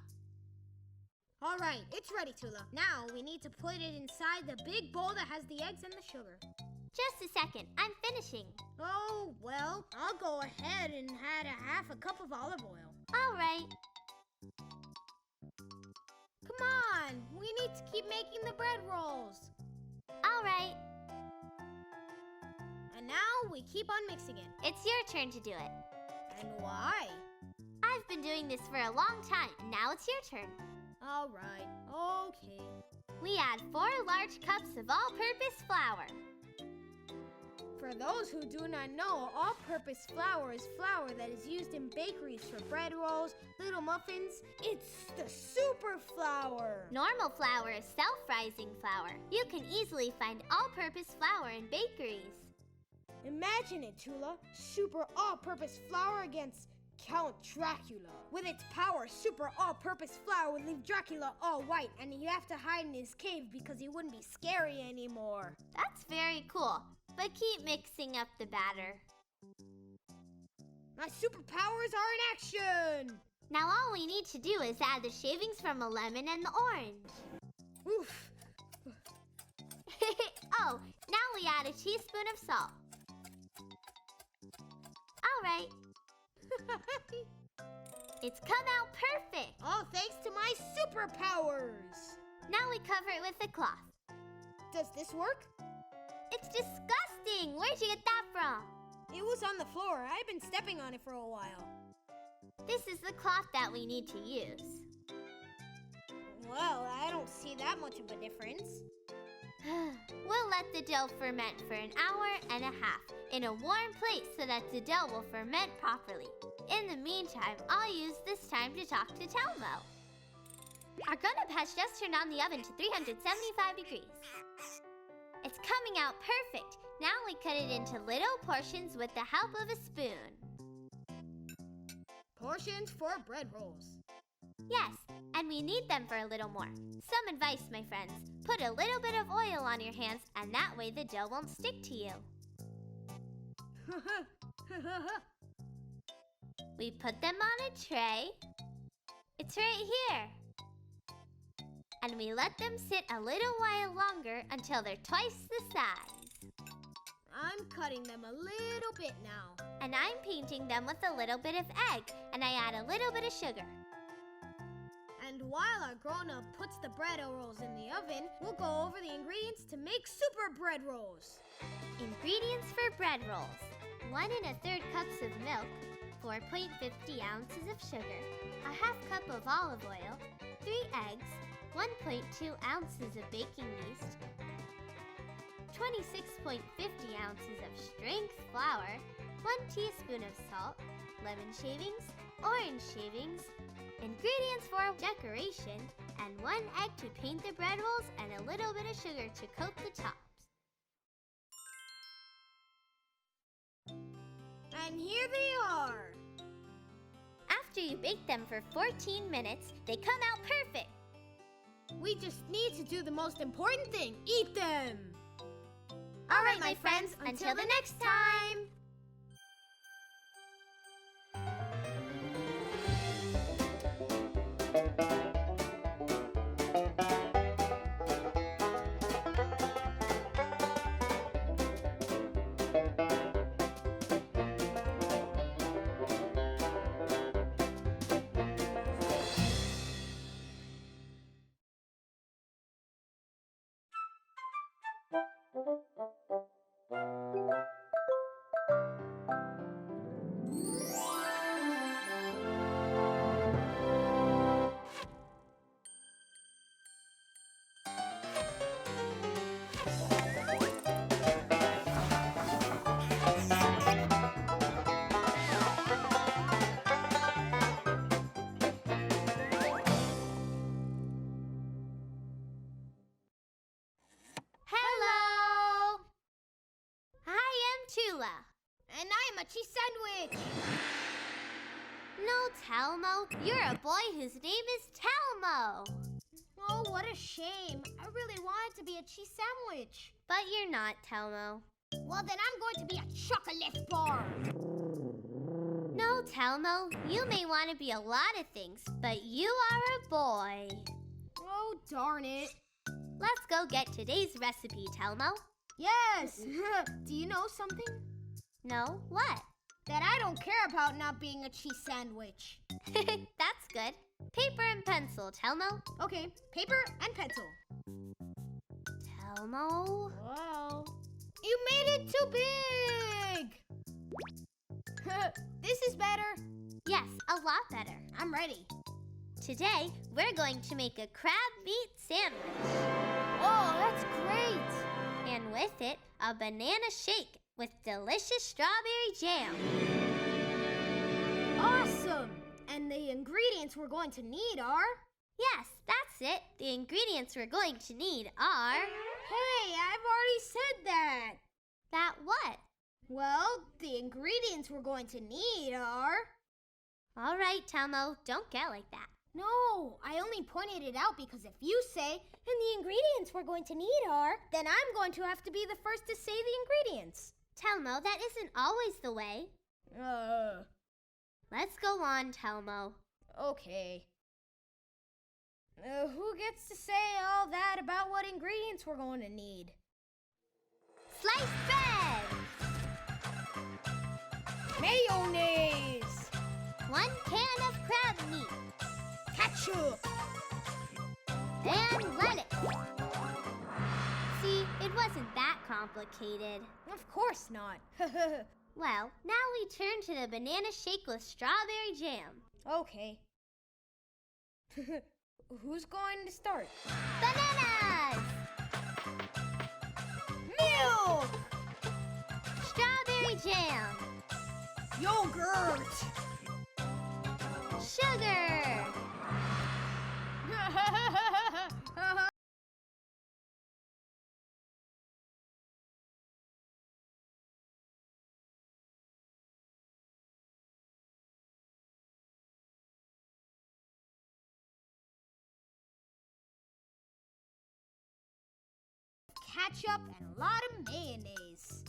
Speaker 1: All right, it's ready, Tula. Now we need to put it inside the big bowl that has the eggs and the sugar.
Speaker 2: Just a second, I'm finishing.
Speaker 1: Oh, well, I'll go ahead and add a cup of olive oil.
Speaker 2: All right.
Speaker 1: Come on, we need to keep making the bread rolls.
Speaker 2: All right.
Speaker 1: And now we keep on mixing it.
Speaker 2: It's your turn to do it.
Speaker 1: And why?
Speaker 2: I've been doing this for a long time. Now it's your turn.
Speaker 1: All right, okay.
Speaker 2: We add 4 large cups of all-purpose flour.
Speaker 1: For those who do not know, all-purpose flour is flour that is used in bakeries for bread rolls, little muffins. It's the super flour.
Speaker 2: Normal flour is self-rising flour. You can easily find all-purpose flour in bakeries.
Speaker 1: Imagine it, Tula. Super all-purpose flour against Count Dracula. With its power, super all-purpose flour would leave Dracula all white, and he'd have to hide in his cave because he wouldn't be scary anymore.
Speaker 2: That's very cool, but keep mixing up the batter.
Speaker 1: My superpowers are in action!
Speaker 2: Now all we need to do is add the shavings from a lemon and the orange.
Speaker 1: Oof.
Speaker 2: Oh, now we add a teaspoon of salt. All right. It's come out perfect.
Speaker 1: All thanks to my superpowers.
Speaker 2: Now we cover it with a cloth.
Speaker 1: Does this work?
Speaker 2: It's disgusting. Where'd you get that from?
Speaker 1: It was on the floor. I've been stepping on it for a while.
Speaker 2: This is the cloth that we need to use.
Speaker 1: Well, I don't see that much of a difference.
Speaker 2: We'll let the dough ferment for an hour and a half in a warm place so that the dough will ferment properly. In the meantime, I'll use this time to talk to Telmo. Our grown-up has just turned on the oven to 375 degrees. It's coming out perfect. Now we cut it into little portions with the help of a spoon.
Speaker 1: Portions for bread rolls.
Speaker 2: Yes, and we need them for a little more. Some advice, my friends. Put a little bit of oil on your hands, and that way the dough won't stick to you. We put them on a tray. It's right here. And we let them sit a little while longer until they're twice the size.
Speaker 1: I'm cutting them a little bit now.
Speaker 2: And I'm painting them with a little bit of egg, and I add a little bit of sugar.
Speaker 1: And while our grown-up puts the bread rolls in the oven, we'll go over the ingredients to make super bread rolls.
Speaker 2: Ingredients for bread rolls. 1 1/3 cups of milk, 4.50 ounces of sugar, a half cup of olive oil, 3 eggs, 1.2 ounces of baking yeast, 26.50 ounces of strength flour, 1 teaspoon of salt, lemon shavings, orange shavings, ingredients for decoration, and 1 egg to paint the bread rolls, and a little bit of sugar to coat the tops.
Speaker 1: And here they are.
Speaker 2: After you bake them for 14 minutes, they come out perfect.
Speaker 1: We just need to do the most important thing, eat them.
Speaker 2: All right, my friends, until the next time. Tula.
Speaker 1: And I am a cheese sandwich.
Speaker 2: No, Telmo. You're a boy whose name is Telmo.
Speaker 1: Oh, what a shame. I really wanted to be a cheese sandwich.
Speaker 2: But you're not, Telmo.
Speaker 1: Well, then I'm going to be a chocolate bar.
Speaker 2: No, Telmo. You may want to be a lot of things, but you are a boy.
Speaker 1: Oh, darn it.
Speaker 2: Let's go get today's recipe, Telmo.
Speaker 1: Yes! Do you know something?
Speaker 2: No, what?
Speaker 1: That I don't care about not being a cheese sandwich.
Speaker 2: That's good. Paper and pencil, Telmo.
Speaker 1: Okay, paper and pencil.
Speaker 2: Telmo?
Speaker 1: Whoa. You made it too big! This is better.
Speaker 2: Yes, a lot better.
Speaker 1: I'm ready.
Speaker 2: Today, we're going to make a crab meat sandwich.
Speaker 1: Oh, that's great!
Speaker 2: And with it, a banana shake with delicious strawberry jam.
Speaker 1: Awesome! And the ingredients we're going to need are...
Speaker 2: Yes, that's it. The ingredients we're going to need are...
Speaker 1: Hey, I've already said that!
Speaker 2: That what?
Speaker 1: Well, the ingredients we're going to need are...
Speaker 2: All right, Telmo, don't get like that.
Speaker 1: No, I only pointed it out because if you say, and the ingredients we're going to need are, then I'm going to have to be the first to say the ingredients.
Speaker 2: Telmo, that isn't always the way. Let's go on, Telmo.
Speaker 1: Okay. Who gets to say all that about what ingredients we're going to need?
Speaker 2: Sliced bread!
Speaker 1: Mayonnaise!
Speaker 2: 1 can of crab meat.
Speaker 1: Ketchup!
Speaker 2: And lettuce. See, it wasn't that complicated.
Speaker 1: Of course not.
Speaker 2: Well, now we turn to the banana shake with strawberry jam.
Speaker 1: Okay. Who's going to start?
Speaker 2: Bananas!
Speaker 1: Milk!
Speaker 2: Strawberry jam!
Speaker 1: Yogurt!
Speaker 2: Sugar!
Speaker 1: Ketchup and a lot of mayonnaise.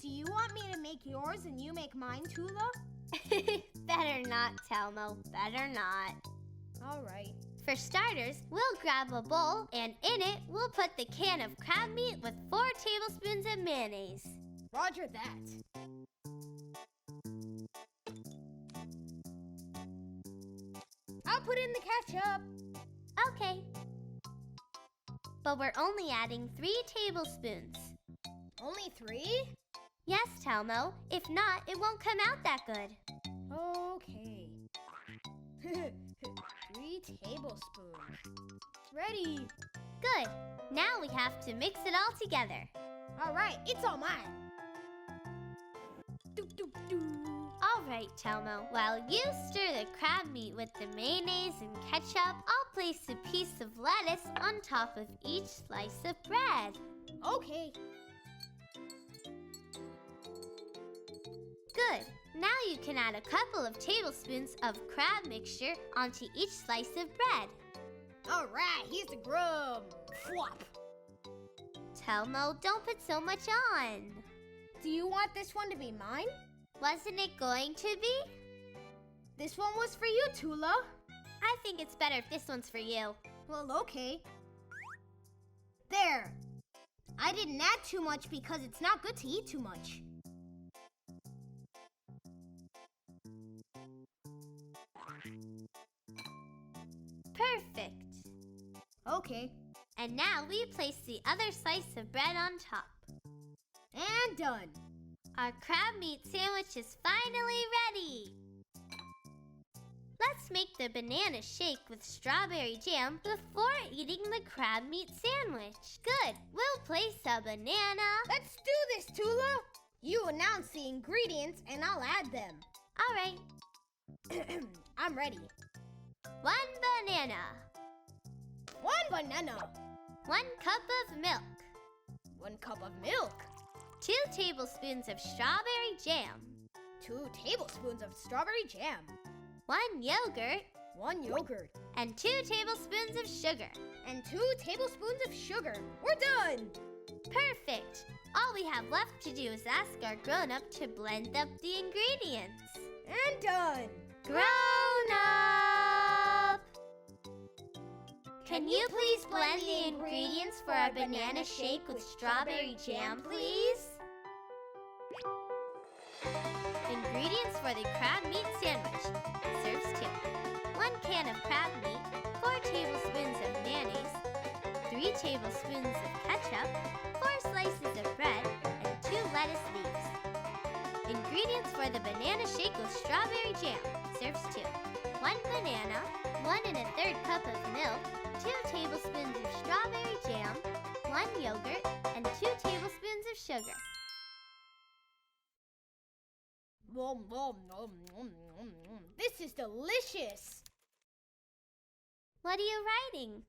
Speaker 1: Do you want me to make yours and you make mine, Tula?
Speaker 2: Better not, Telmo. Better not.
Speaker 1: All right.
Speaker 2: For starters, we'll grab a bowl and in it, we'll put the can of crab meat with 4 tablespoons of mayonnaise.
Speaker 1: Roger that. I'll put in the ketchup.
Speaker 2: Okay. But we're only adding 3 tablespoons.
Speaker 1: Only 3?
Speaker 2: Yes, Telmo. If not, it won't come out that good.
Speaker 1: Okay. 3 tablespoons. Ready.
Speaker 2: Good. Now we have to mix it all together.
Speaker 1: All right, it's all mine. Doo, doo, doo.
Speaker 2: All right, Telmo. While you stir the crab meat with the mayonnaise and ketchup, I'll place a piece of lettuce on top of each slice of bread.
Speaker 1: Okay.
Speaker 2: Good. Now you can add a couple of tablespoons of crab mixture onto each slice of bread.
Speaker 1: All right, here's the grub. Flop.
Speaker 2: Telmo, don't put so much on.
Speaker 1: Do you want this one to be mine?
Speaker 2: Wasn't it going to be?
Speaker 1: This one was for you, Tula.
Speaker 2: I think it's better if this one's for you.
Speaker 1: Well, okay. There. I didn't add too much because it's not good to eat too much.
Speaker 2: Perfect.
Speaker 1: Okay.
Speaker 2: And now we place the other slice of bread on top.
Speaker 1: And done.
Speaker 2: Our crab meat sandwich is finally ready. Let's make the banana shake with strawberry jam before eating the crab meat sandwich. Good. We'll place a banana.
Speaker 1: Let's do this, Tula. You announce the ingredients and I'll add them.
Speaker 2: All right.
Speaker 1: I'm ready.
Speaker 2: 1 banana.
Speaker 1: 1 banana.
Speaker 2: 1 cup of milk.
Speaker 1: 1 cup of milk.
Speaker 2: 2 tablespoons of strawberry jam.
Speaker 1: 2 tablespoons of strawberry jam.
Speaker 2: 1 yogurt.
Speaker 1: 1 yogurt.
Speaker 2: And 2 tablespoons of sugar.
Speaker 1: And 2 tablespoons of sugar. We're done!
Speaker 2: Perfect! All we have left to do is ask our grown-up to blend up the ingredients.
Speaker 1: And done!
Speaker 2: Grown-up! Can you please blend the ingredients for our banana shake with strawberry jam, please? Ingredients for the crab meat sandwich. Serves 2. 1 can of crab meat, 4 tablespoons of mayonnaise, 3 tablespoons of ketchup, 4 slices of bread, and 2 lettuce leaves. Ingredients for the banana shake with strawberry jam. Serves 2. 1 banana, 1 1/3 cup of milk, 2 tablespoons of strawberry jam, 1 yogurt, and 2 tablespoons of sugar.
Speaker 1: This is delicious.
Speaker 2: What are you writing?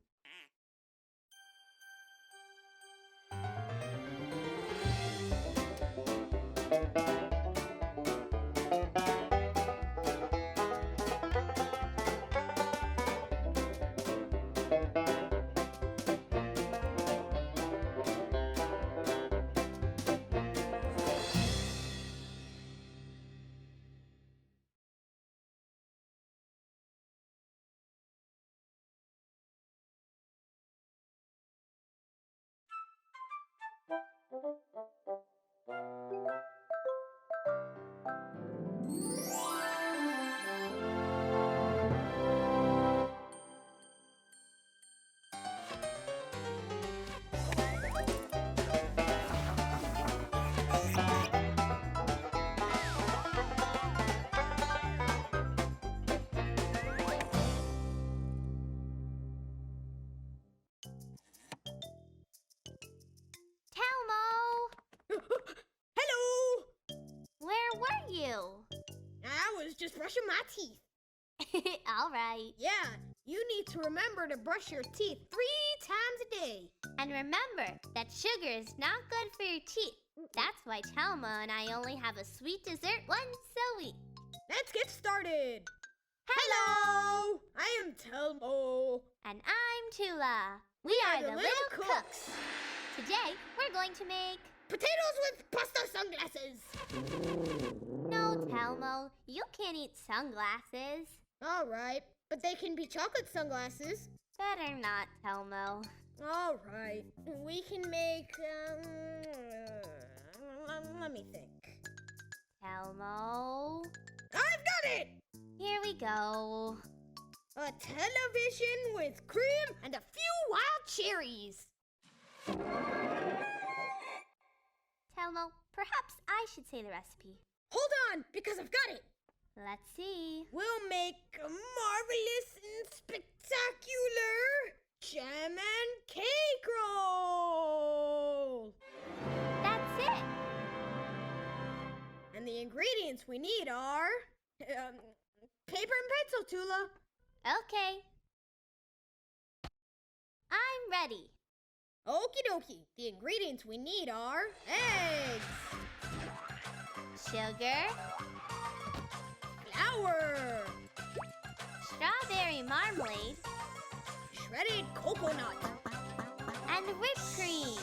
Speaker 1: Hello!
Speaker 2: Where were you?
Speaker 1: I was just brushing my teeth.
Speaker 2: All right.
Speaker 1: Yeah, you need to remember to brush your teeth 3 times a day.
Speaker 2: And remember that sugar is not good for your teeth. That's why Telmo and I only have a sweet dessert once a week.
Speaker 1: Let's get started. Hello! I am Telmo.
Speaker 2: And I'm Tula. We are the little cooks. Today, we're going to make...
Speaker 1: Potatoes with pasta sunglasses.
Speaker 2: No, Telmo, you can't eat sunglasses.
Speaker 1: All right, but they can be chocolate sunglasses.
Speaker 2: Better not, Telmo.
Speaker 1: All right, we can make, let me think.
Speaker 2: Telmo.
Speaker 1: I've got it!
Speaker 2: Here we go.
Speaker 1: A television with cream and a few wild cherries.
Speaker 2: Telmo, perhaps I should say the recipe.
Speaker 1: Hold on, because I've got it.
Speaker 2: Let's see.
Speaker 1: We'll make a marvelous and spectacular jam and cake roll.
Speaker 2: That's it.
Speaker 1: And the ingredients we need are paper and pencil, Tula.
Speaker 2: Okay. I'm ready.
Speaker 1: Okie dokie. The ingredients we need are eggs,
Speaker 2: Sugar,
Speaker 1: flour,
Speaker 2: strawberry marmalade,
Speaker 1: shredded coconut,
Speaker 2: and whipped cream.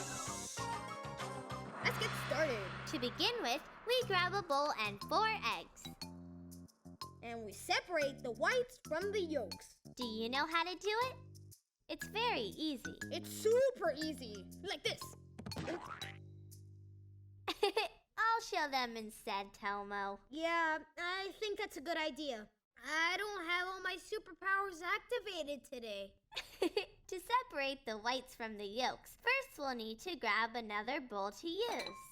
Speaker 1: Let's get started.
Speaker 2: To begin with, we grab a bowl and 4 eggs.
Speaker 1: And we separate the whites from the yolks.
Speaker 2: Do you know how to do it? It's very easy.
Speaker 1: It's super easy. Like this.
Speaker 2: I'll show them instead, Telmo.
Speaker 1: Yeah, I think that's a good idea. I don't have all my superpowers activated today.
Speaker 2: To separate the whites from the yolks, first we'll need to grab another bowl to use.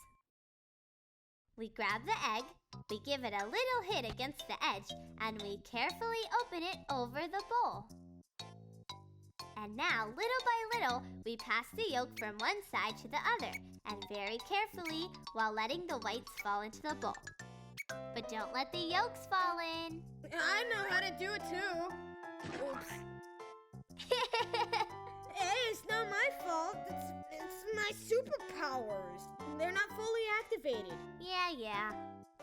Speaker 2: We grab the egg, we give it a little hit against the edge, and we carefully open it over the bowl. And now, little by little, we pass the yolk from one side to the other, and very carefully, while letting the whites fall into the bowl. But don't let the yolks fall in.
Speaker 1: I know how to do it too. Oops. Hey, it's not my fault. It's my superpowers. They're not fully activated.
Speaker 2: Yeah.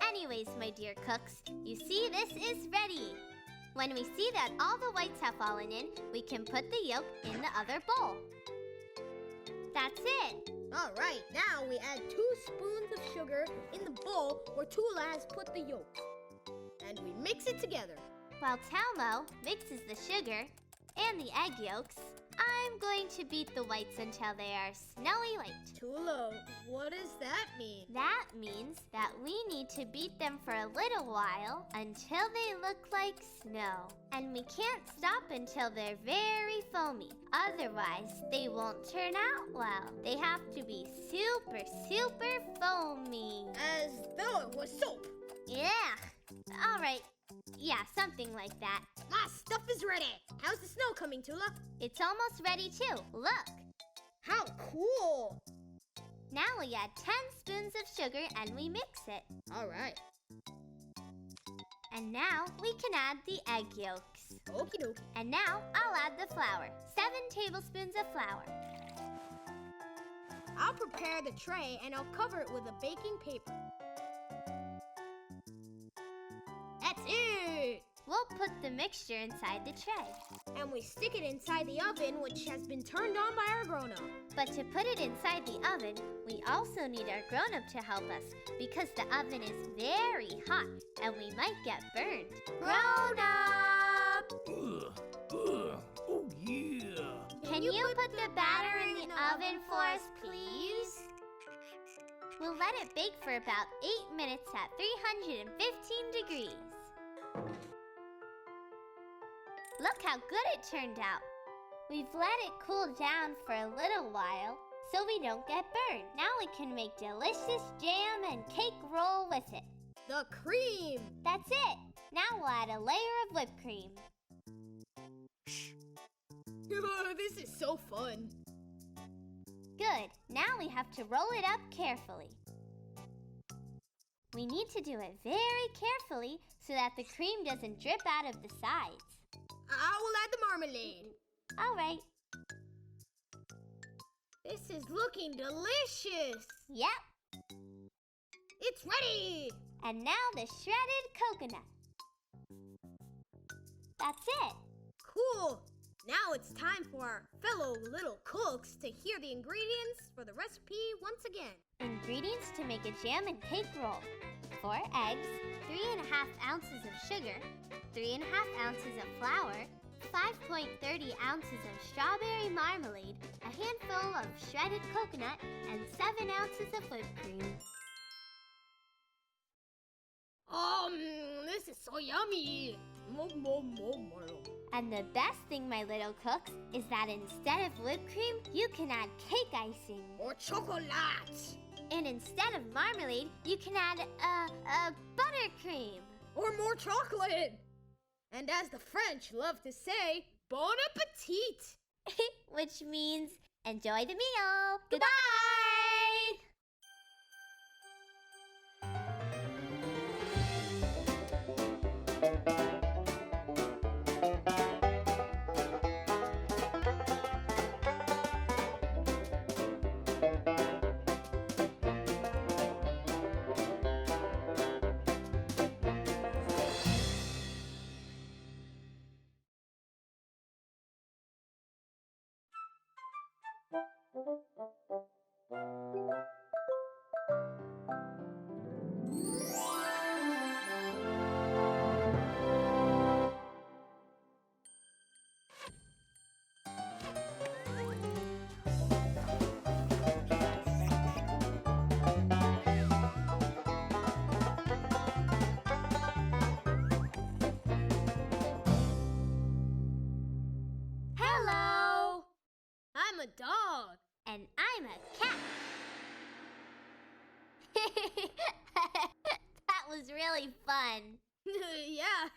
Speaker 2: Anyways, my dear cooks, you see this is ready. When we see that all the whites have fallen in, we can put the yolk in the other bowl. That's it.
Speaker 1: All right, now we add 2 spoons of sugar in the bowl where Tula has put the yolks. And we mix it together.
Speaker 2: While Telmo mixes the sugar and the egg yolks, I'm going to beat the whites until they are snowy white.
Speaker 1: Tula, what does that mean?
Speaker 2: That means that we need to beat them for a little while until they look like snow. And we can't stop until they're very foamy. Otherwise, they won't turn out well. They have to be super foamy.
Speaker 1: As though it was soap.
Speaker 2: Yeah, something like that.
Speaker 1: My stuff is ready. How's the snow coming, Tula?
Speaker 2: It's almost ready too. Look.
Speaker 1: How cool!
Speaker 2: Now we add 10 spoons of sugar and we mix it.
Speaker 1: All right.
Speaker 2: And now we can add the egg yolks.
Speaker 1: Okie dokie.
Speaker 2: And now I'll add the flour. 7 tablespoons of flour.
Speaker 1: I'll prepare the tray and I'll cover it with a baking paper. That's it!
Speaker 2: We'll put the mixture inside the tray.
Speaker 1: And we stick it inside the oven, which has been turned on by our grown-up.
Speaker 2: But to put it inside the oven, we also need our grown-up to help us because the oven is very hot and we might get burned. Grown-up!
Speaker 3: Oh, yeah.
Speaker 2: Can you put the batter in the oven for us, please? We'll let it bake for about 8 minutes at 315 degrees. Look how good it turned out. We've let it cool down for a little while so we don't get burned. Now we can make delicious jam and cake roll with it.
Speaker 1: The cream!
Speaker 2: That's it. Now we'll add a layer of whipped cream.
Speaker 1: This is so fun.
Speaker 2: Good. Now we have to roll it up carefully. We need to do it very carefully so that the cream doesn't drip out of the sides.
Speaker 1: I will add the marmalade.
Speaker 2: All right.
Speaker 1: This is looking delicious.
Speaker 2: Yep.
Speaker 1: It's ready.
Speaker 2: And now the shredded coconut. That's it.
Speaker 1: Cool. Now it's time for our fellow little cooks to hear the ingredients for the recipe once again.
Speaker 2: Ingredients to make a jam and cake roll. 4 eggs, 3½ ounces of sugar, 3½ ounces of flour, 5.30 ounces of strawberry marmalade, a handful of shredded coconut, and 7 ounces of whipped cream.
Speaker 1: This is so yummy.
Speaker 2: And the best thing, my little cooks, is that instead of whipped cream, you can add cake icing.
Speaker 1: Or chocolate.
Speaker 2: And instead of marmalade, you can add buttercream.
Speaker 1: Or more chocolate. And as the French love to say, bon appetit.
Speaker 2: Which means enjoy the meal. Goodbye!
Speaker 1: Hello. I'm a dog.
Speaker 2: And I'm a cat. That was really fun.
Speaker 1: Yeah.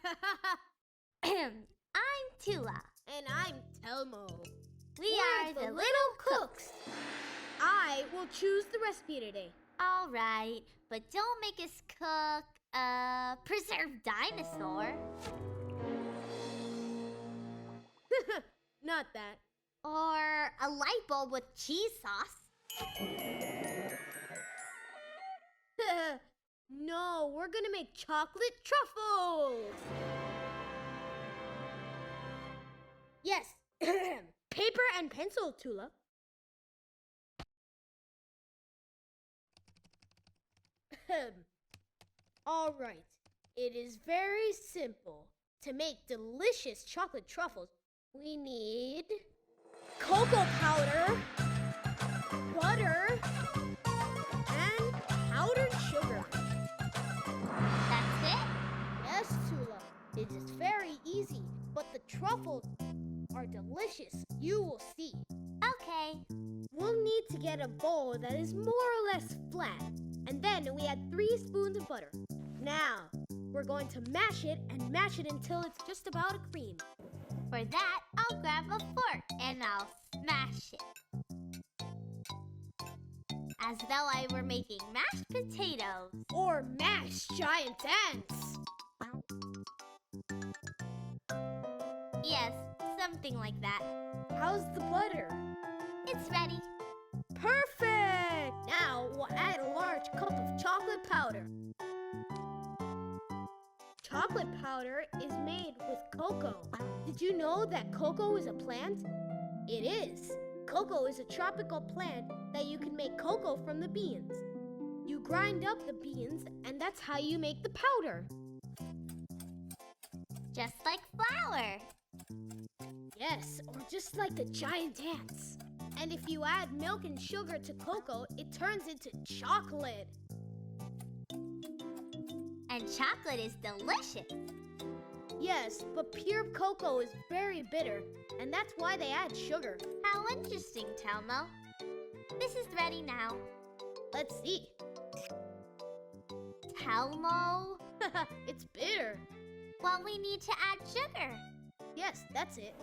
Speaker 2: I'm Tula.
Speaker 1: And I'm Telmo.
Speaker 2: We're the little cooks.
Speaker 1: I will choose the recipe today.
Speaker 2: All right, but don't make us cook a preserved dinosaur.
Speaker 1: Not that.
Speaker 2: Or a light bulb with cheese sauce.
Speaker 1: No, we're gonna make chocolate truffles. Yes. Paper and pencil, Tula. All right. It is very simple. To make delicious chocolate truffles, we need cocoa powder, butter, and powdered sugar.
Speaker 2: That's it?
Speaker 1: Yes, Tula. It is very easy, but the truffles are delicious. You will see.
Speaker 2: Okay.
Speaker 1: We'll need to get a bowl that is more or less flat, and then we add 3 spoons of butter. Now, we're going to mash it and mash it until it's just about a cream.
Speaker 2: For that, I'll grab a fork and I'll smash it. As though I were making mashed potatoes.
Speaker 1: Or mashed giant ants.
Speaker 2: Yes, something like that.
Speaker 1: How's the butter?
Speaker 2: It's ready.
Speaker 1: Perfect! Now we'll add a large cup of chocolate powder. Chocolate powder is made with cocoa. Did you know that cocoa is a plant? It is. Cocoa is a tropical plant that you can make cocoa from the beans. You grind up the beans and that's how you make the powder.
Speaker 2: Just like flour.
Speaker 1: Yes, or just like the giant ants. And if you add milk and sugar to cocoa, it turns into chocolate.
Speaker 2: And chocolate is delicious.
Speaker 1: Yes, but pure cocoa is very bitter, and that's why they add sugar.
Speaker 2: How interesting, Telmo. This is ready now.
Speaker 1: Let's see.
Speaker 2: Telmo?
Speaker 1: It's bitter.
Speaker 2: Well, we need to add sugar.
Speaker 1: Yes, that's it.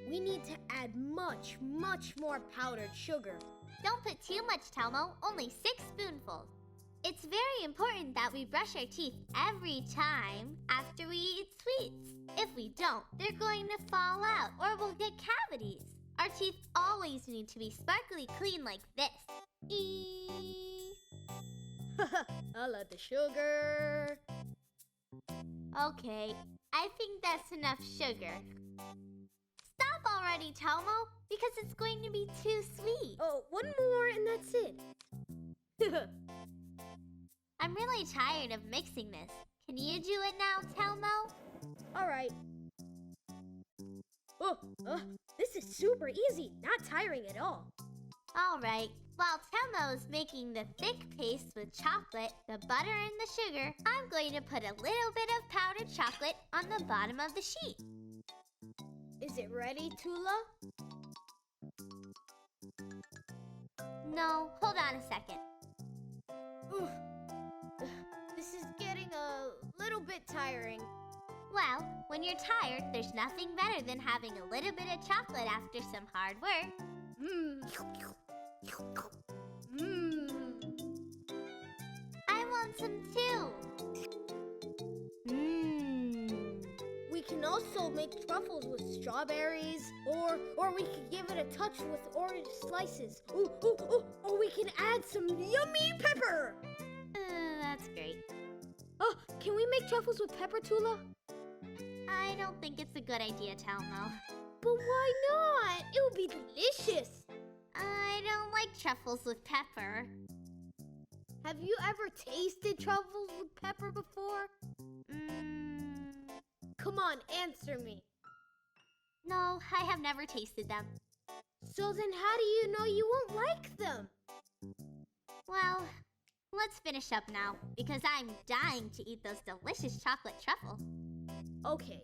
Speaker 1: We need to add much, much more powdered sugar.
Speaker 2: Don't put too much, Telmo. Only 6 spoonfuls. It's very important that we brush our teeth every time after we eat sweets. If we don't, they're going to fall out or we'll get cavities. Our teeth always need to be sparkly clean like this.
Speaker 1: I'll add the sugar.
Speaker 2: Okay, I think that's enough sugar. Stop already, Telmo, because it's going to be too sweet.
Speaker 1: Oh, one more and that's it.
Speaker 2: I'm really tired of mixing this. Can you do it now, Telmo?
Speaker 1: All right. Oh, this is super easy, not tiring at all.
Speaker 2: All right. While Telmo is making the thick paste with chocolate, the butter, and the sugar, I'm going to put a little bit of powdered chocolate on the bottom of the sheet.
Speaker 1: Is it ready, Tula?
Speaker 2: No, hold on a second.
Speaker 1: Oof. This is getting a little bit tiring.
Speaker 2: Well, when you're tired, there's nothing better than having a little bit of chocolate after some hard work. I want some too.
Speaker 1: We can also make truffles with strawberries, or we could give it a touch with orange slices. Ooh, or we can add some yummy pepper.
Speaker 2: That's great.
Speaker 1: Oh, can we make truffles with pepper, Tula?
Speaker 2: I don't think it's a good idea, Telmo.
Speaker 1: But why not? It would be delicious.
Speaker 2: I don't like truffles with pepper.
Speaker 1: Have you ever tasted truffles with pepper before? Come on, answer me.
Speaker 2: No, I have never tasted them.
Speaker 1: So then how do you know you won't like them?
Speaker 2: Well, let's finish up now, because I'm dying to eat those delicious chocolate truffles.
Speaker 1: Okay.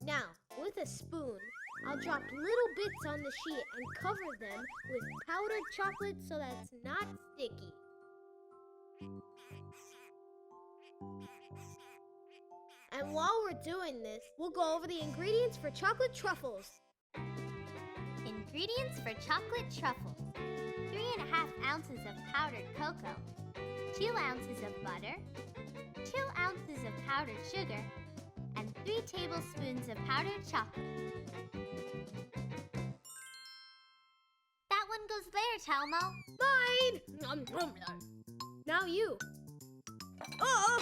Speaker 1: Now, with a spoon, I'll drop little bits on the sheet and cover them with powdered chocolate so that it's not sticky. And while we're doing this, we'll go over the ingredients for chocolate truffles.
Speaker 2: Ingredients for chocolate truffles. 3.5 ounces of powdered cocoa, 2 ounces of butter, 2 ounces of powdered sugar, and 3 tablespoons of powdered chocolate. That one goes there, Telmo.
Speaker 1: Mine! Now you. Oh!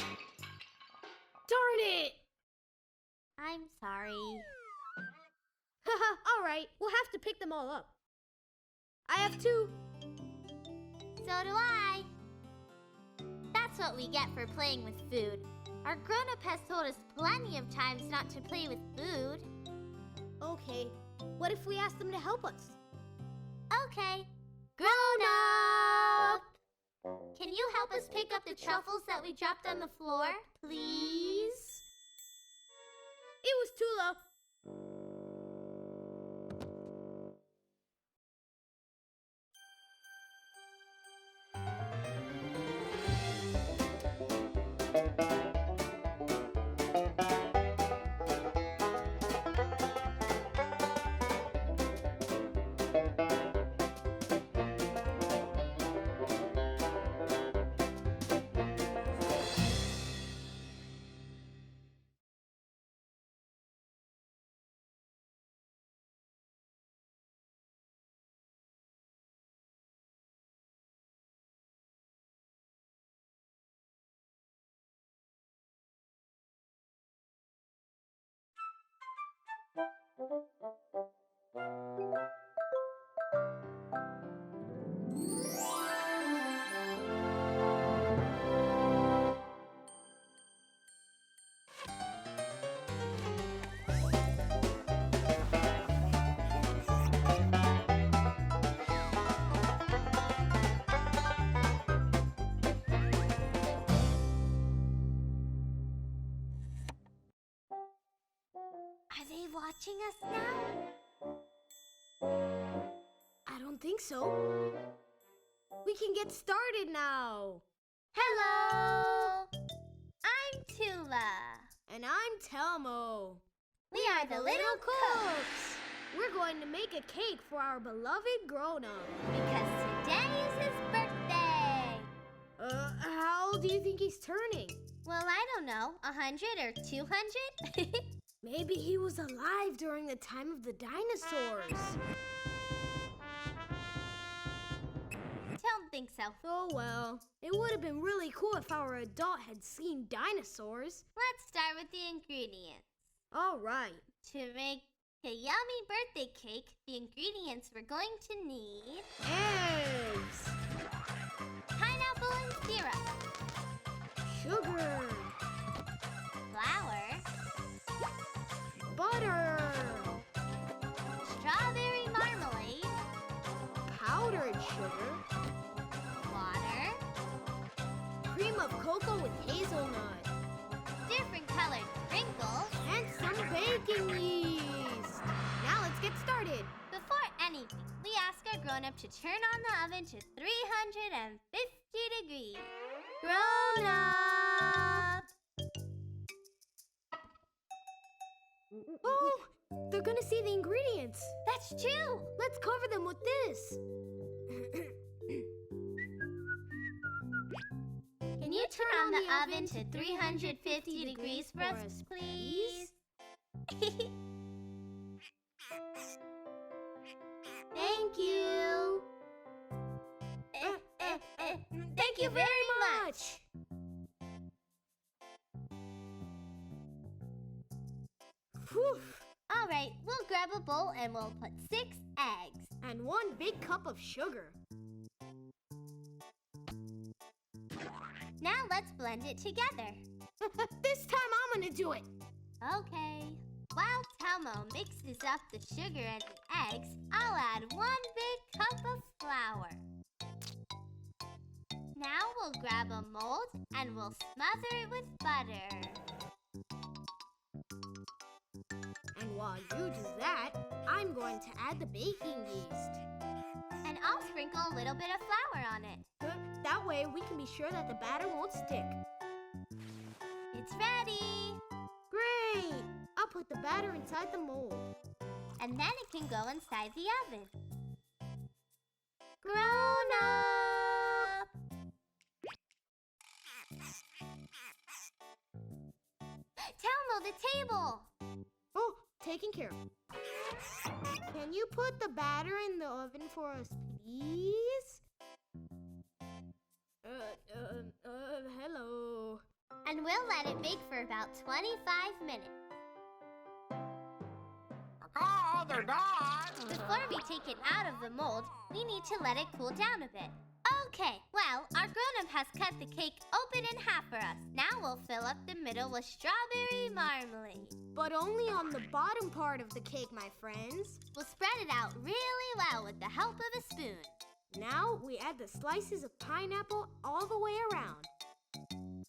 Speaker 1: Darn it!
Speaker 2: I'm sorry.
Speaker 1: Haha, all right. We'll have to pick them all up. I have 2.
Speaker 2: So do I. That's what we get for playing with food. Our grown-up has told us plenty of times not to play with food.
Speaker 1: Okay. What if we ask them to help us?
Speaker 2: Okay. Grown-up! Can you help us pick up the truffles that we dropped on the floor, please?
Speaker 1: It was Tula.
Speaker 2: Are they watching us now?
Speaker 1: I don't think so. We can get started now.
Speaker 2: Hello! I'm Tula.
Speaker 1: And I'm Telmo.
Speaker 2: We are the Little Cooks.
Speaker 1: We're going to make a cake for our beloved grown-up.
Speaker 2: Because today is his birthday.
Speaker 1: How old do you think he's turning?
Speaker 2: Well, I don't know. 100 or 200?
Speaker 1: Maybe he was alive during the time of the dinosaurs.
Speaker 2: Don't think so.
Speaker 1: Oh well, it would have been really cool if our adult had seen dinosaurs.
Speaker 2: Let's start with the ingredients.
Speaker 1: All right.
Speaker 2: To make a yummy birthday cake, the ingredients we're going to need:
Speaker 1: Eggs,
Speaker 2: pineapple and syrup,
Speaker 1: sugar,
Speaker 2: flour,
Speaker 1: butter,
Speaker 2: strawberry marmalade,
Speaker 1: powdered sugar,
Speaker 2: water,
Speaker 1: cream of cocoa with hazelnut,
Speaker 2: different colored sprinkles.
Speaker 1: and some baking yeast. Now let's get started.
Speaker 2: Before anything, we ask our grown-up to turn on the oven to 350 degrees. Grown-up!
Speaker 1: Oh, they're gonna see the ingredients.
Speaker 2: That's true!
Speaker 1: Let's cover them with this.
Speaker 2: Can you turn on the oven to 350 degrees for us, please?
Speaker 1: Thank you.
Speaker 2: Thank you very much!
Speaker 1: Whew.
Speaker 2: All right, we'll grab a bowl and we'll put 6 eggs.
Speaker 1: And 1 big cup of sugar.
Speaker 2: Now let's blend it together.
Speaker 1: This time I'm gonna do it.
Speaker 2: Okay. While Telmo mixes up the sugar and the eggs, I'll add 1 big cup of flour. Now we'll grab a mold and we'll smother it with butter.
Speaker 1: And while you do that, I'm going to add the baking yeast.
Speaker 2: And I'll sprinkle a little bit of flour on it.
Speaker 1: That way we can be sure that the batter won't stick.
Speaker 2: It's ready!
Speaker 1: Great! I'll put the batter inside the mold.
Speaker 2: And then it can go inside the oven. Grown up! Telmo, the table!
Speaker 1: Oh, taken care of. Can you put the batter in the oven for us, please? Hello.
Speaker 2: And we'll let it bake for about 25 minutes.
Speaker 3: Oh, they're done.
Speaker 2: Before we take it out of the mold, we need to let it cool down a bit. Okay, well, our grown-up has cut the cake open in half for us. Now we'll fill up the middle with strawberry marmalade.
Speaker 1: But only on the bottom part of the cake, my friends.
Speaker 2: We'll spread it out really well with the help of a spoon.
Speaker 1: Now we add the slices of pineapple all the way around.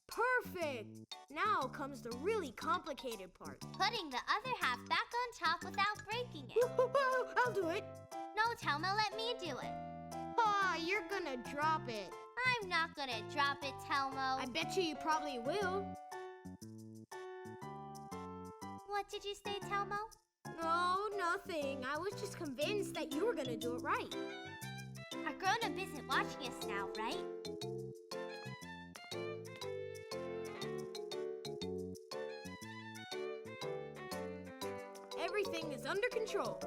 Speaker 1: Perfect! Now comes the really complicated part.
Speaker 2: Putting the other half back on top without breaking it.
Speaker 1: I'll do it.
Speaker 2: No, Telmo, let me do it.
Speaker 1: Ah, you're gonna drop it.
Speaker 2: I'm not gonna drop it, Telmo.
Speaker 1: I bet you probably will.
Speaker 2: What did you say, Telmo?
Speaker 1: No, nothing. I was just convinced that you were gonna do it right.
Speaker 2: Our grown-up isn't watching us now, right?
Speaker 1: Everything is under control.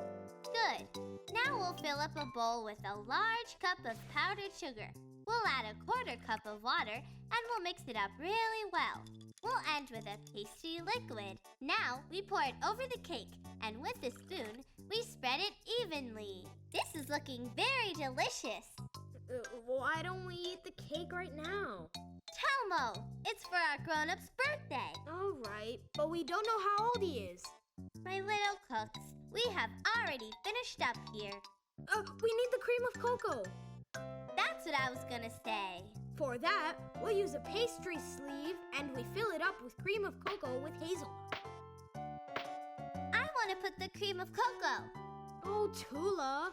Speaker 2: Good. Now we'll fill up a bowl with a large cup of powdered sugar. We'll add a 1/4 cup of water and we'll mix it up really well. We'll end combined with a pasty liquid. Now we pour it over the cake, and with a spoon, we spread it evenly. This is looking very delicious.
Speaker 1: Why don't we eat the cake right now?
Speaker 2: Telmo, it's for our grown-up's birthday.
Speaker 1: All right, but we don't know how old he is.
Speaker 2: My little cooks, we have already finished up here.
Speaker 1: We need the cream of cocoa.
Speaker 2: That's what I was gonna say.
Speaker 1: For that, we'll use a pastry sleeve and we fill it up with cream of cocoa with hazelnut.
Speaker 2: I want to put the cream of cocoa.
Speaker 1: Oh, Tula.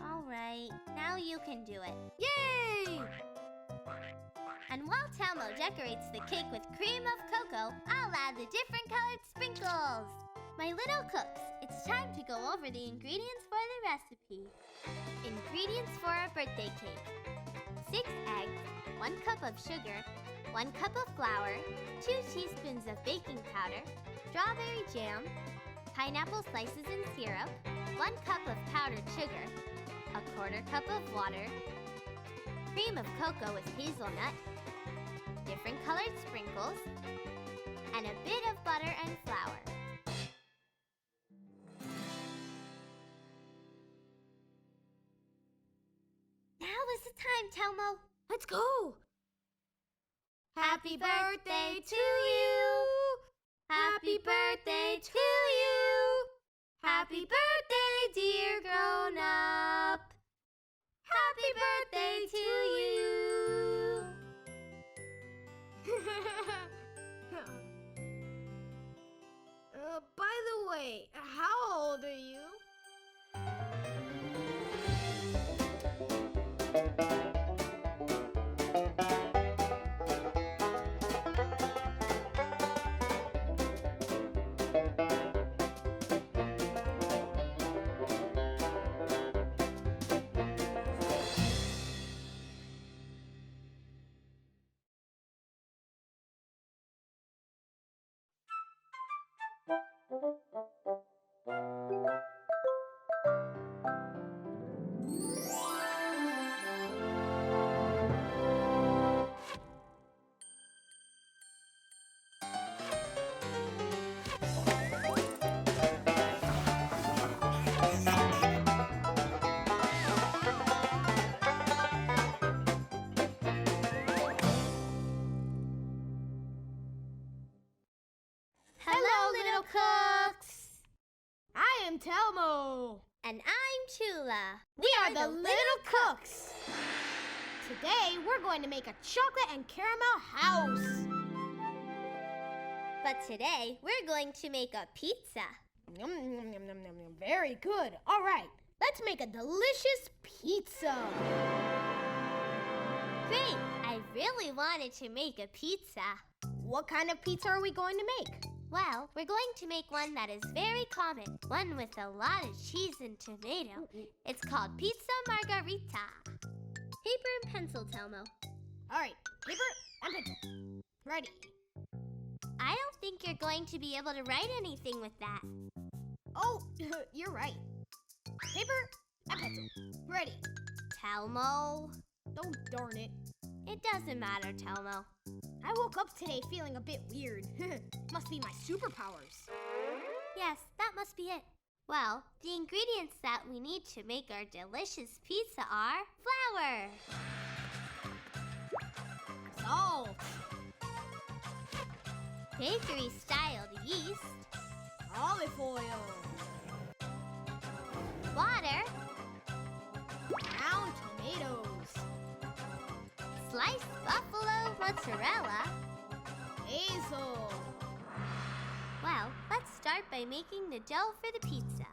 Speaker 2: All right, now you can do it.
Speaker 1: Yay!
Speaker 2: And while Telmo decorates the cake with cream of cocoa, I'll add the different colored sprinkles. My little cooks, it's time to go over the ingredients for the recipe. Ingredients for a birthday cake. 6 eggs, 1 cup of sugar, 1 cup of flour, 2 teaspoons of baking powder, strawberry jam, pineapple slices and syrup, 1 cup of powdered sugar, 1/4 cup of water, cream of cocoa with hazelnut, different colored sprinkles, and a bit of butter and flour. Now is the time, Telmo.
Speaker 1: Let's go!
Speaker 2: Happy birthday to you! Happy birthday to you! Happy birthday, dear grown-up! Happy birthday to you!
Speaker 1: By the way, how old are you?
Speaker 2: Hello, little cooks!
Speaker 1: I am Telmo.
Speaker 2: And I'm Tula.
Speaker 1: We are the Little Cooks. Today, we're going to make a chocolate and caramel house.
Speaker 2: But today, we're going to make a pizza.
Speaker 1: Yum, yum, yum, yum, yum, yum. Very good. All right, let's make a delicious pizza.
Speaker 2: Great! I really wanted to make a pizza.
Speaker 1: What kind of pizza are we going to make?
Speaker 2: Well, we're going to make one that is very common, one with a lot of cheese and tomato. It's called pizza margherita. Paper and pencil, Telmo.
Speaker 1: All right, paper and pencil. Ready.
Speaker 2: I don't think you're going to be able to write anything with that.
Speaker 1: Oh, you're right. Paper and pencil. Ready.
Speaker 2: Telmo.
Speaker 1: Oh, darn it.
Speaker 2: It doesn't matter, Telmo.
Speaker 1: I woke up today feeling a bit weird. Must be my superpowers.
Speaker 2: Yes, that must be it. Well, the ingredients that we need to make our delicious pizza are flour,
Speaker 1: Salt,
Speaker 2: bakery-styled yeast,
Speaker 1: olive oil,
Speaker 2: water,
Speaker 1: ground tomatoes,
Speaker 2: sliced buffalo mozzarella.
Speaker 1: basil.
Speaker 2: Well, let's start by making the dough for the pizza.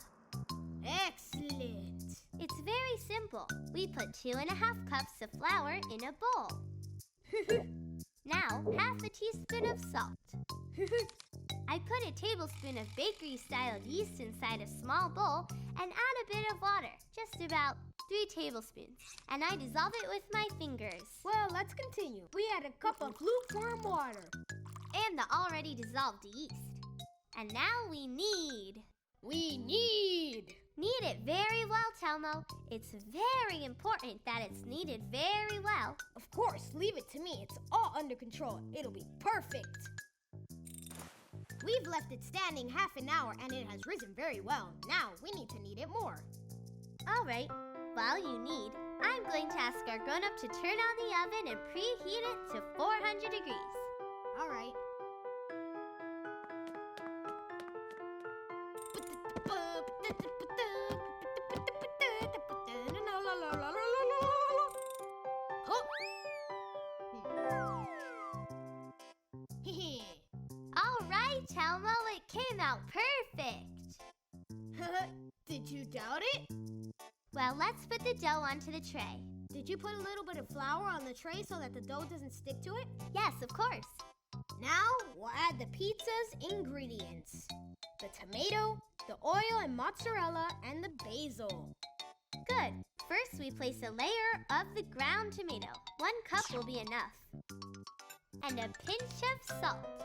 Speaker 1: Excellent.
Speaker 2: It's very simple. We put 2.5 cups of flour in a bowl. Now, half a teaspoon of salt. I put a tablespoon of bakery-styled yeast inside a small bowl and add a bit of water, just about 3 tablespoons. And I dissolve it with my fingers.
Speaker 1: Well, let's continue. We add a cup of lukewarm water.
Speaker 2: And the already dissolved yeast. And now we knead. Knead it very well, Telmo. It's very important that it's kneaded very well.
Speaker 1: Of course, leave it to me. It's all under control. It'll be perfect. We've left it standing half an hour and it has risen very well. Now we need to knead it more.
Speaker 2: All right, while you knead, I'm going to ask our grown-up to turn on the oven and preheat it to 400 degrees.
Speaker 1: All right.
Speaker 2: All right, Telmo, it came out perfect.
Speaker 1: Did you doubt it?
Speaker 2: Well, let's put the dough onto the tray.
Speaker 1: Did you put a little bit of flour on the tray so that the dough doesn't stick to it?
Speaker 2: Yes, of course.
Speaker 1: Now we'll add the pizza's ingredients. The tomato, the oil and mozzarella, and the basil.
Speaker 2: Good. First, we place a layer of the ground tomato. 1 cup will be enough. And a pinch of salt.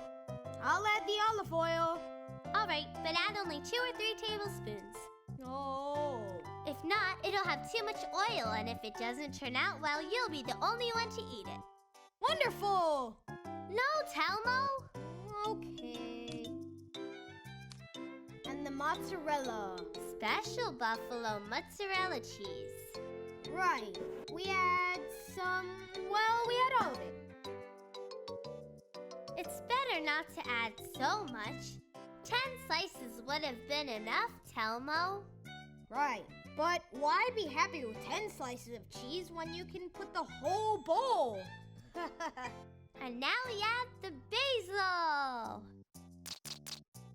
Speaker 1: I'll add the olive oil.
Speaker 2: All right, but add only 2 or 3 tablespoons.
Speaker 1: Oh.
Speaker 2: If not, it'll have too much oil, and if it doesn't turn out well, you'll be the only one to eat it.
Speaker 1: Wonderful!
Speaker 2: No, Telmo!
Speaker 1: Okay. And the mozzarella.
Speaker 2: Special buffalo mozzarella cheese.
Speaker 1: Right. We add we add all of it.
Speaker 2: It's better not to add so much. 10 slices would have been enough, Telmo.
Speaker 1: Right. But why be happy with 10 slices of cheese when you can put the whole bowl?
Speaker 2: And now we add the basil.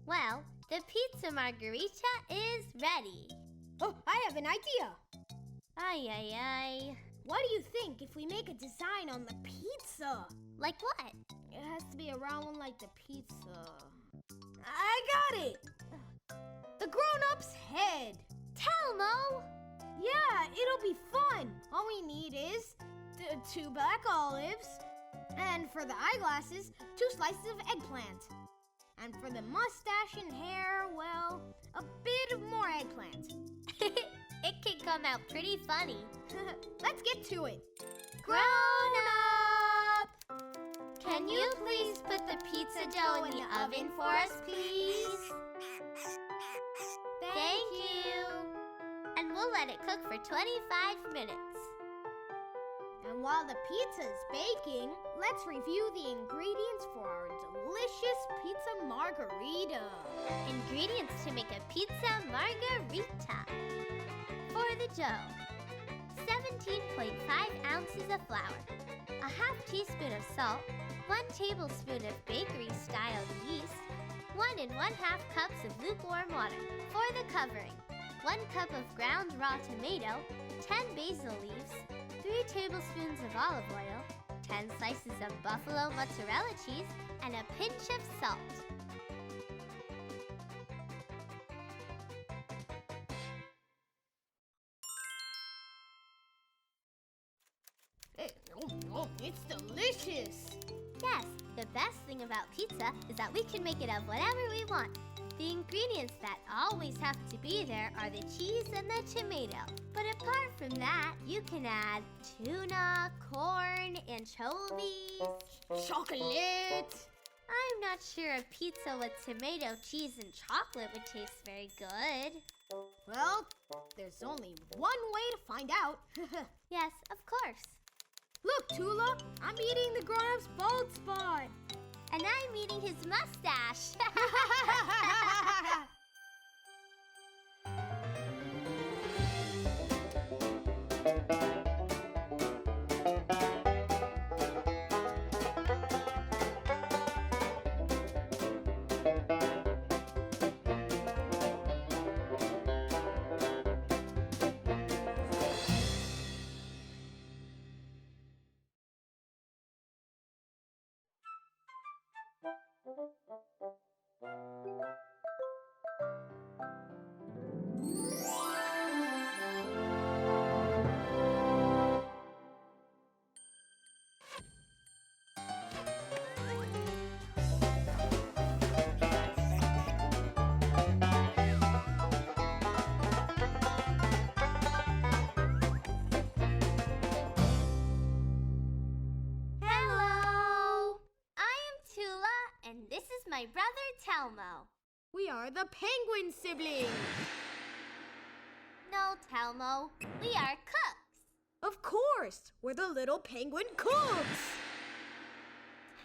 Speaker 2: Well, the pizza margherita is ready.
Speaker 1: Oh, I have an idea.
Speaker 2: Ay, ay, ay.
Speaker 1: What do you think if we make a design on the pizza?
Speaker 2: Like what?
Speaker 1: It has to be a round one like the pizza. I got it! The grown-up's head.
Speaker 2: Telmo!
Speaker 1: Yeah, it'll be fun. All we need is 2 black olives. And for the eyeglasses, 2 slices of eggplant. And for the mustache and hair, well, a bit more eggplant.
Speaker 2: It can come out pretty funny.
Speaker 1: Let's get to it.
Speaker 2: Grown up! Can you please put the pizza dough in the oven for us, please? Thank you. And we'll let it cook for 25 minutes.
Speaker 1: And while the pizza is baking, let's review the ingredients for our delicious pizza margherita.
Speaker 2: Ingredients to make a pizza margherita. For the dough, 17.5 ounces of flour, a half teaspoon of salt, 1 tablespoon of bakery-style yeast, 1 1/2 cups of lukewarm water. For the covering, 1 cup of ground raw tomato, 10 basil leaves, 3 tablespoons of olive oil, 10 slices of buffalo mozzarella cheese, and a pinch of salt.
Speaker 1: It's delicious.
Speaker 2: Yes, the best thing about pizza is that we can make it of whatever we want. The ingredients that always have to be there are the cheese and the tomato. But apart from that, you can add tuna, corn, anchovies.
Speaker 1: Chocolate.
Speaker 2: I'm not sure a pizza with tomato, cheese, and chocolate would taste very good.
Speaker 1: Well, there's only one way to find out.
Speaker 2: Yes, of course.
Speaker 1: Look, Tula, I'm eating the grown-up's bald spot.
Speaker 2: And I'm eating his mustache. my brother Telmo.
Speaker 1: We are the penguin siblings.
Speaker 2: No, Telmo, we are cooks.
Speaker 1: Of course, we're the little penguin cooks.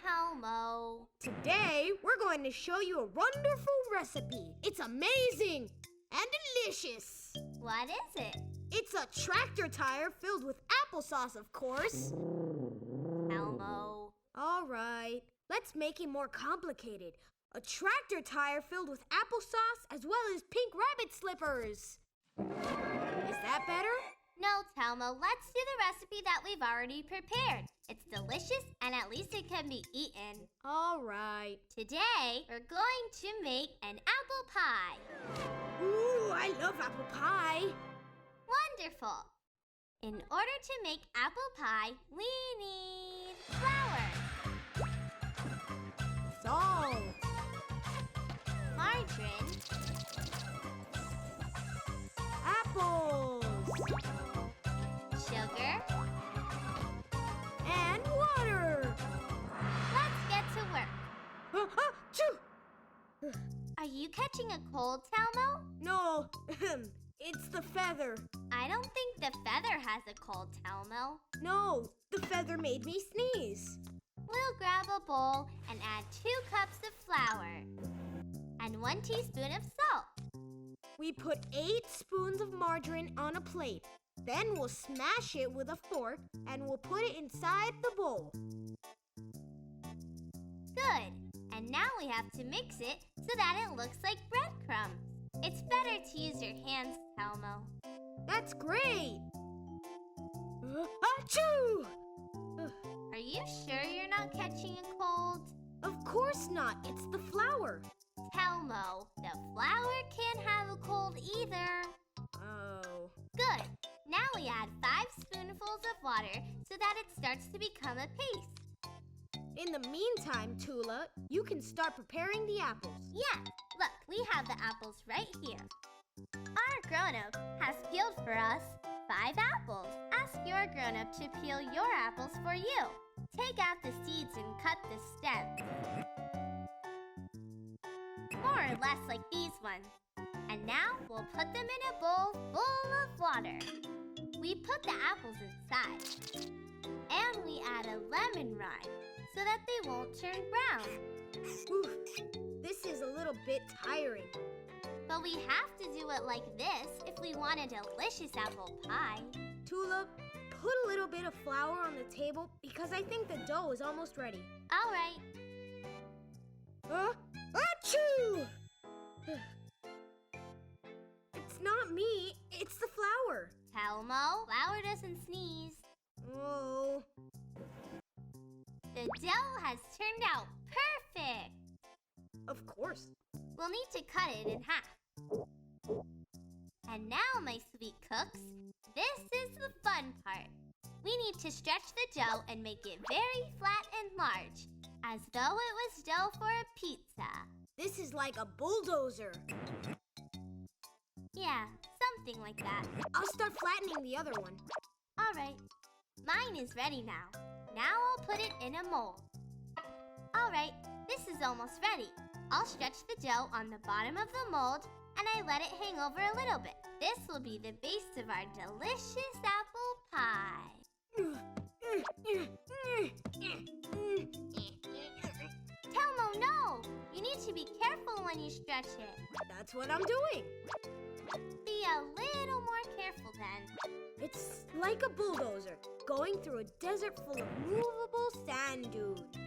Speaker 2: Telmo.
Speaker 1: Today, we're going to show you a wonderful recipe. It's amazing and delicious.
Speaker 2: What is it?
Speaker 1: It's a tractor tire filled with applesauce, of course.
Speaker 2: Telmo.
Speaker 1: All right, let's make it more complicated. A tractor tire filled with applesauce as well as pink rabbit slippers. Is that better?
Speaker 2: No, Telmo, let's do the recipe that we've already prepared. It's delicious and at least it can be eaten.
Speaker 1: All right.
Speaker 2: Today, we're going to make an apple pie.
Speaker 1: Ooh, I love apple pie.
Speaker 2: Wonderful. In order to make apple pie, we need flour,
Speaker 1: Salt,
Speaker 2: margarine,
Speaker 1: apples,
Speaker 2: sugar,
Speaker 1: and water.
Speaker 2: Let's get to work.
Speaker 1: Achoo!
Speaker 2: Are you catching a cold, Telmo?
Speaker 1: No, it's the feather.
Speaker 2: I don't think the feather has a cold, Telmo.
Speaker 1: No, the feather made me sneeze.
Speaker 2: We'll grab a bowl and add 2 cups of flour and 1 teaspoon of salt.
Speaker 1: We put 8 spoons of margarine on a plate. Then we'll smash it with a fork and we'll put it inside the bowl.
Speaker 2: Good. And now we have to mix it so that it looks like breadcrumbs. It's better to use your hands, Telmo.
Speaker 1: That's great! Achoo!
Speaker 2: Are you sure you're not catching a cold?
Speaker 1: Of course not. It's the flour.
Speaker 2: Telmo, the flour can't have a cold either.
Speaker 1: Oh.
Speaker 2: Good. Now we add 5 spoonfuls of water so that it starts to become a paste.
Speaker 1: In the meantime, Tula, you can start preparing the apples.
Speaker 2: Yeah, look, we have the apples right here. Our grown-up has peeled for us 5 apples. Ask your grown-up to peel your apples for you. Take out the seeds and cut the stems. More or less like these ones. And now we'll put them in a bowl full of water. We put the apples inside. And we add a lemon rind so that they won't turn brown.
Speaker 1: Oof, this is a little bit tiring.
Speaker 2: But we have to do it like this if we want a delicious apple pie.
Speaker 1: Tula, put a little bit of flour on the table because I think the dough is almost ready.
Speaker 2: All right.
Speaker 1: Achoo! It's not me, it's the flour.
Speaker 2: Telmo, flour doesn't sneeze.
Speaker 1: Oh.
Speaker 2: The dough has turned out perfect.
Speaker 1: Of course.
Speaker 2: We'll need to cut it in half. And now, my sweet cooks, this is the fun part. We need to stretch the dough and make it very flat and large, as though it was dough for a pizza.
Speaker 1: This is like a bulldozer.
Speaker 2: Yeah, something like that.
Speaker 1: I'll start flattening the other one.
Speaker 2: All right, mine is ready now. Now I'll put it in a mold. All right, this is almost ready. I'll stretch the dough on the bottom of the mold and I let it hang over a little bit. This will be the base of our delicious apple pie. Telmo, no! You need to be careful when you stretch it.
Speaker 1: That's what I'm doing.
Speaker 2: Be a little more careful then.
Speaker 1: It's like a bulldozer going through a desert full of movable sand dunes.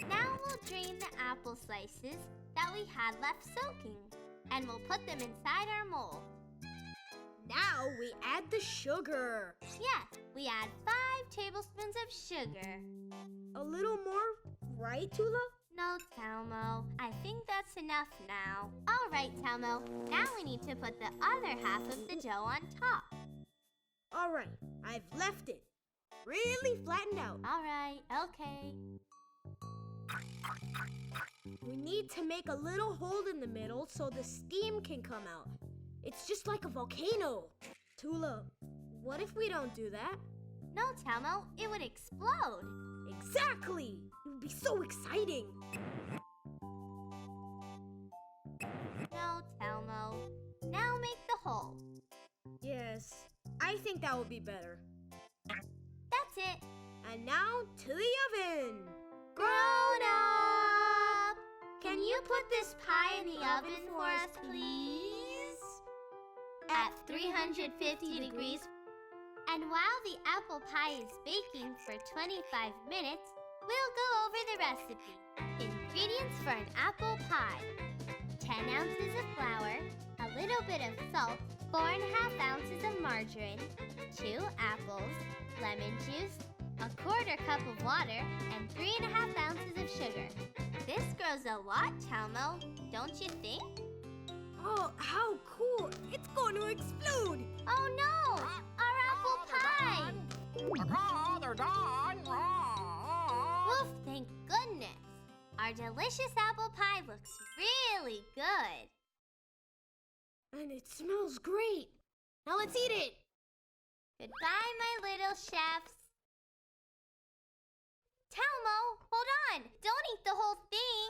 Speaker 2: Now we'll drain the apple slices that we had left soaking, and we'll put them inside our mold.
Speaker 1: Now we add the sugar.
Speaker 2: Yes, we add 5 tablespoons of sugar.
Speaker 1: A little more, right, Tula?
Speaker 2: No, Telmo. I think that's enough now. All right, Telmo. Now we need to put the other half of the dough on top.
Speaker 1: All right, I've left it really flattened out.
Speaker 2: All right, okay.
Speaker 1: We need to make a little hole in the middle so the steam can come out. It's just like a volcano. Tula, what if we don't do that?
Speaker 2: No, Telmo, it would explode.
Speaker 1: Exactly! It would be so exciting. I think that would be better.
Speaker 2: That's it.
Speaker 1: And now to the oven.
Speaker 2: Grown up! Can you put this pie in the oven for us, please? At 350 degrees. And while the apple pie is baking for 25 minutes, we'll go over the recipe. Ingredients for an apple pie: 10 ounces of flour, a little bit of salt, 4.5 ounces of margarine, 2 apples, lemon juice, a quarter cup of water, and 3.5 ounces of sugar. This grows a lot, Telmo, don't you think?
Speaker 1: Oh, how cool! It's going to explode!
Speaker 2: Oh no! Our apple pie!
Speaker 3: Oh, they're done.
Speaker 2: Oof, thank goodness! Our delicious apple pie looks really good.
Speaker 1: And it smells great. Now let's eat it.
Speaker 2: Goodbye, my little chefs. Telmo, hold on! Don't eat the whole thing!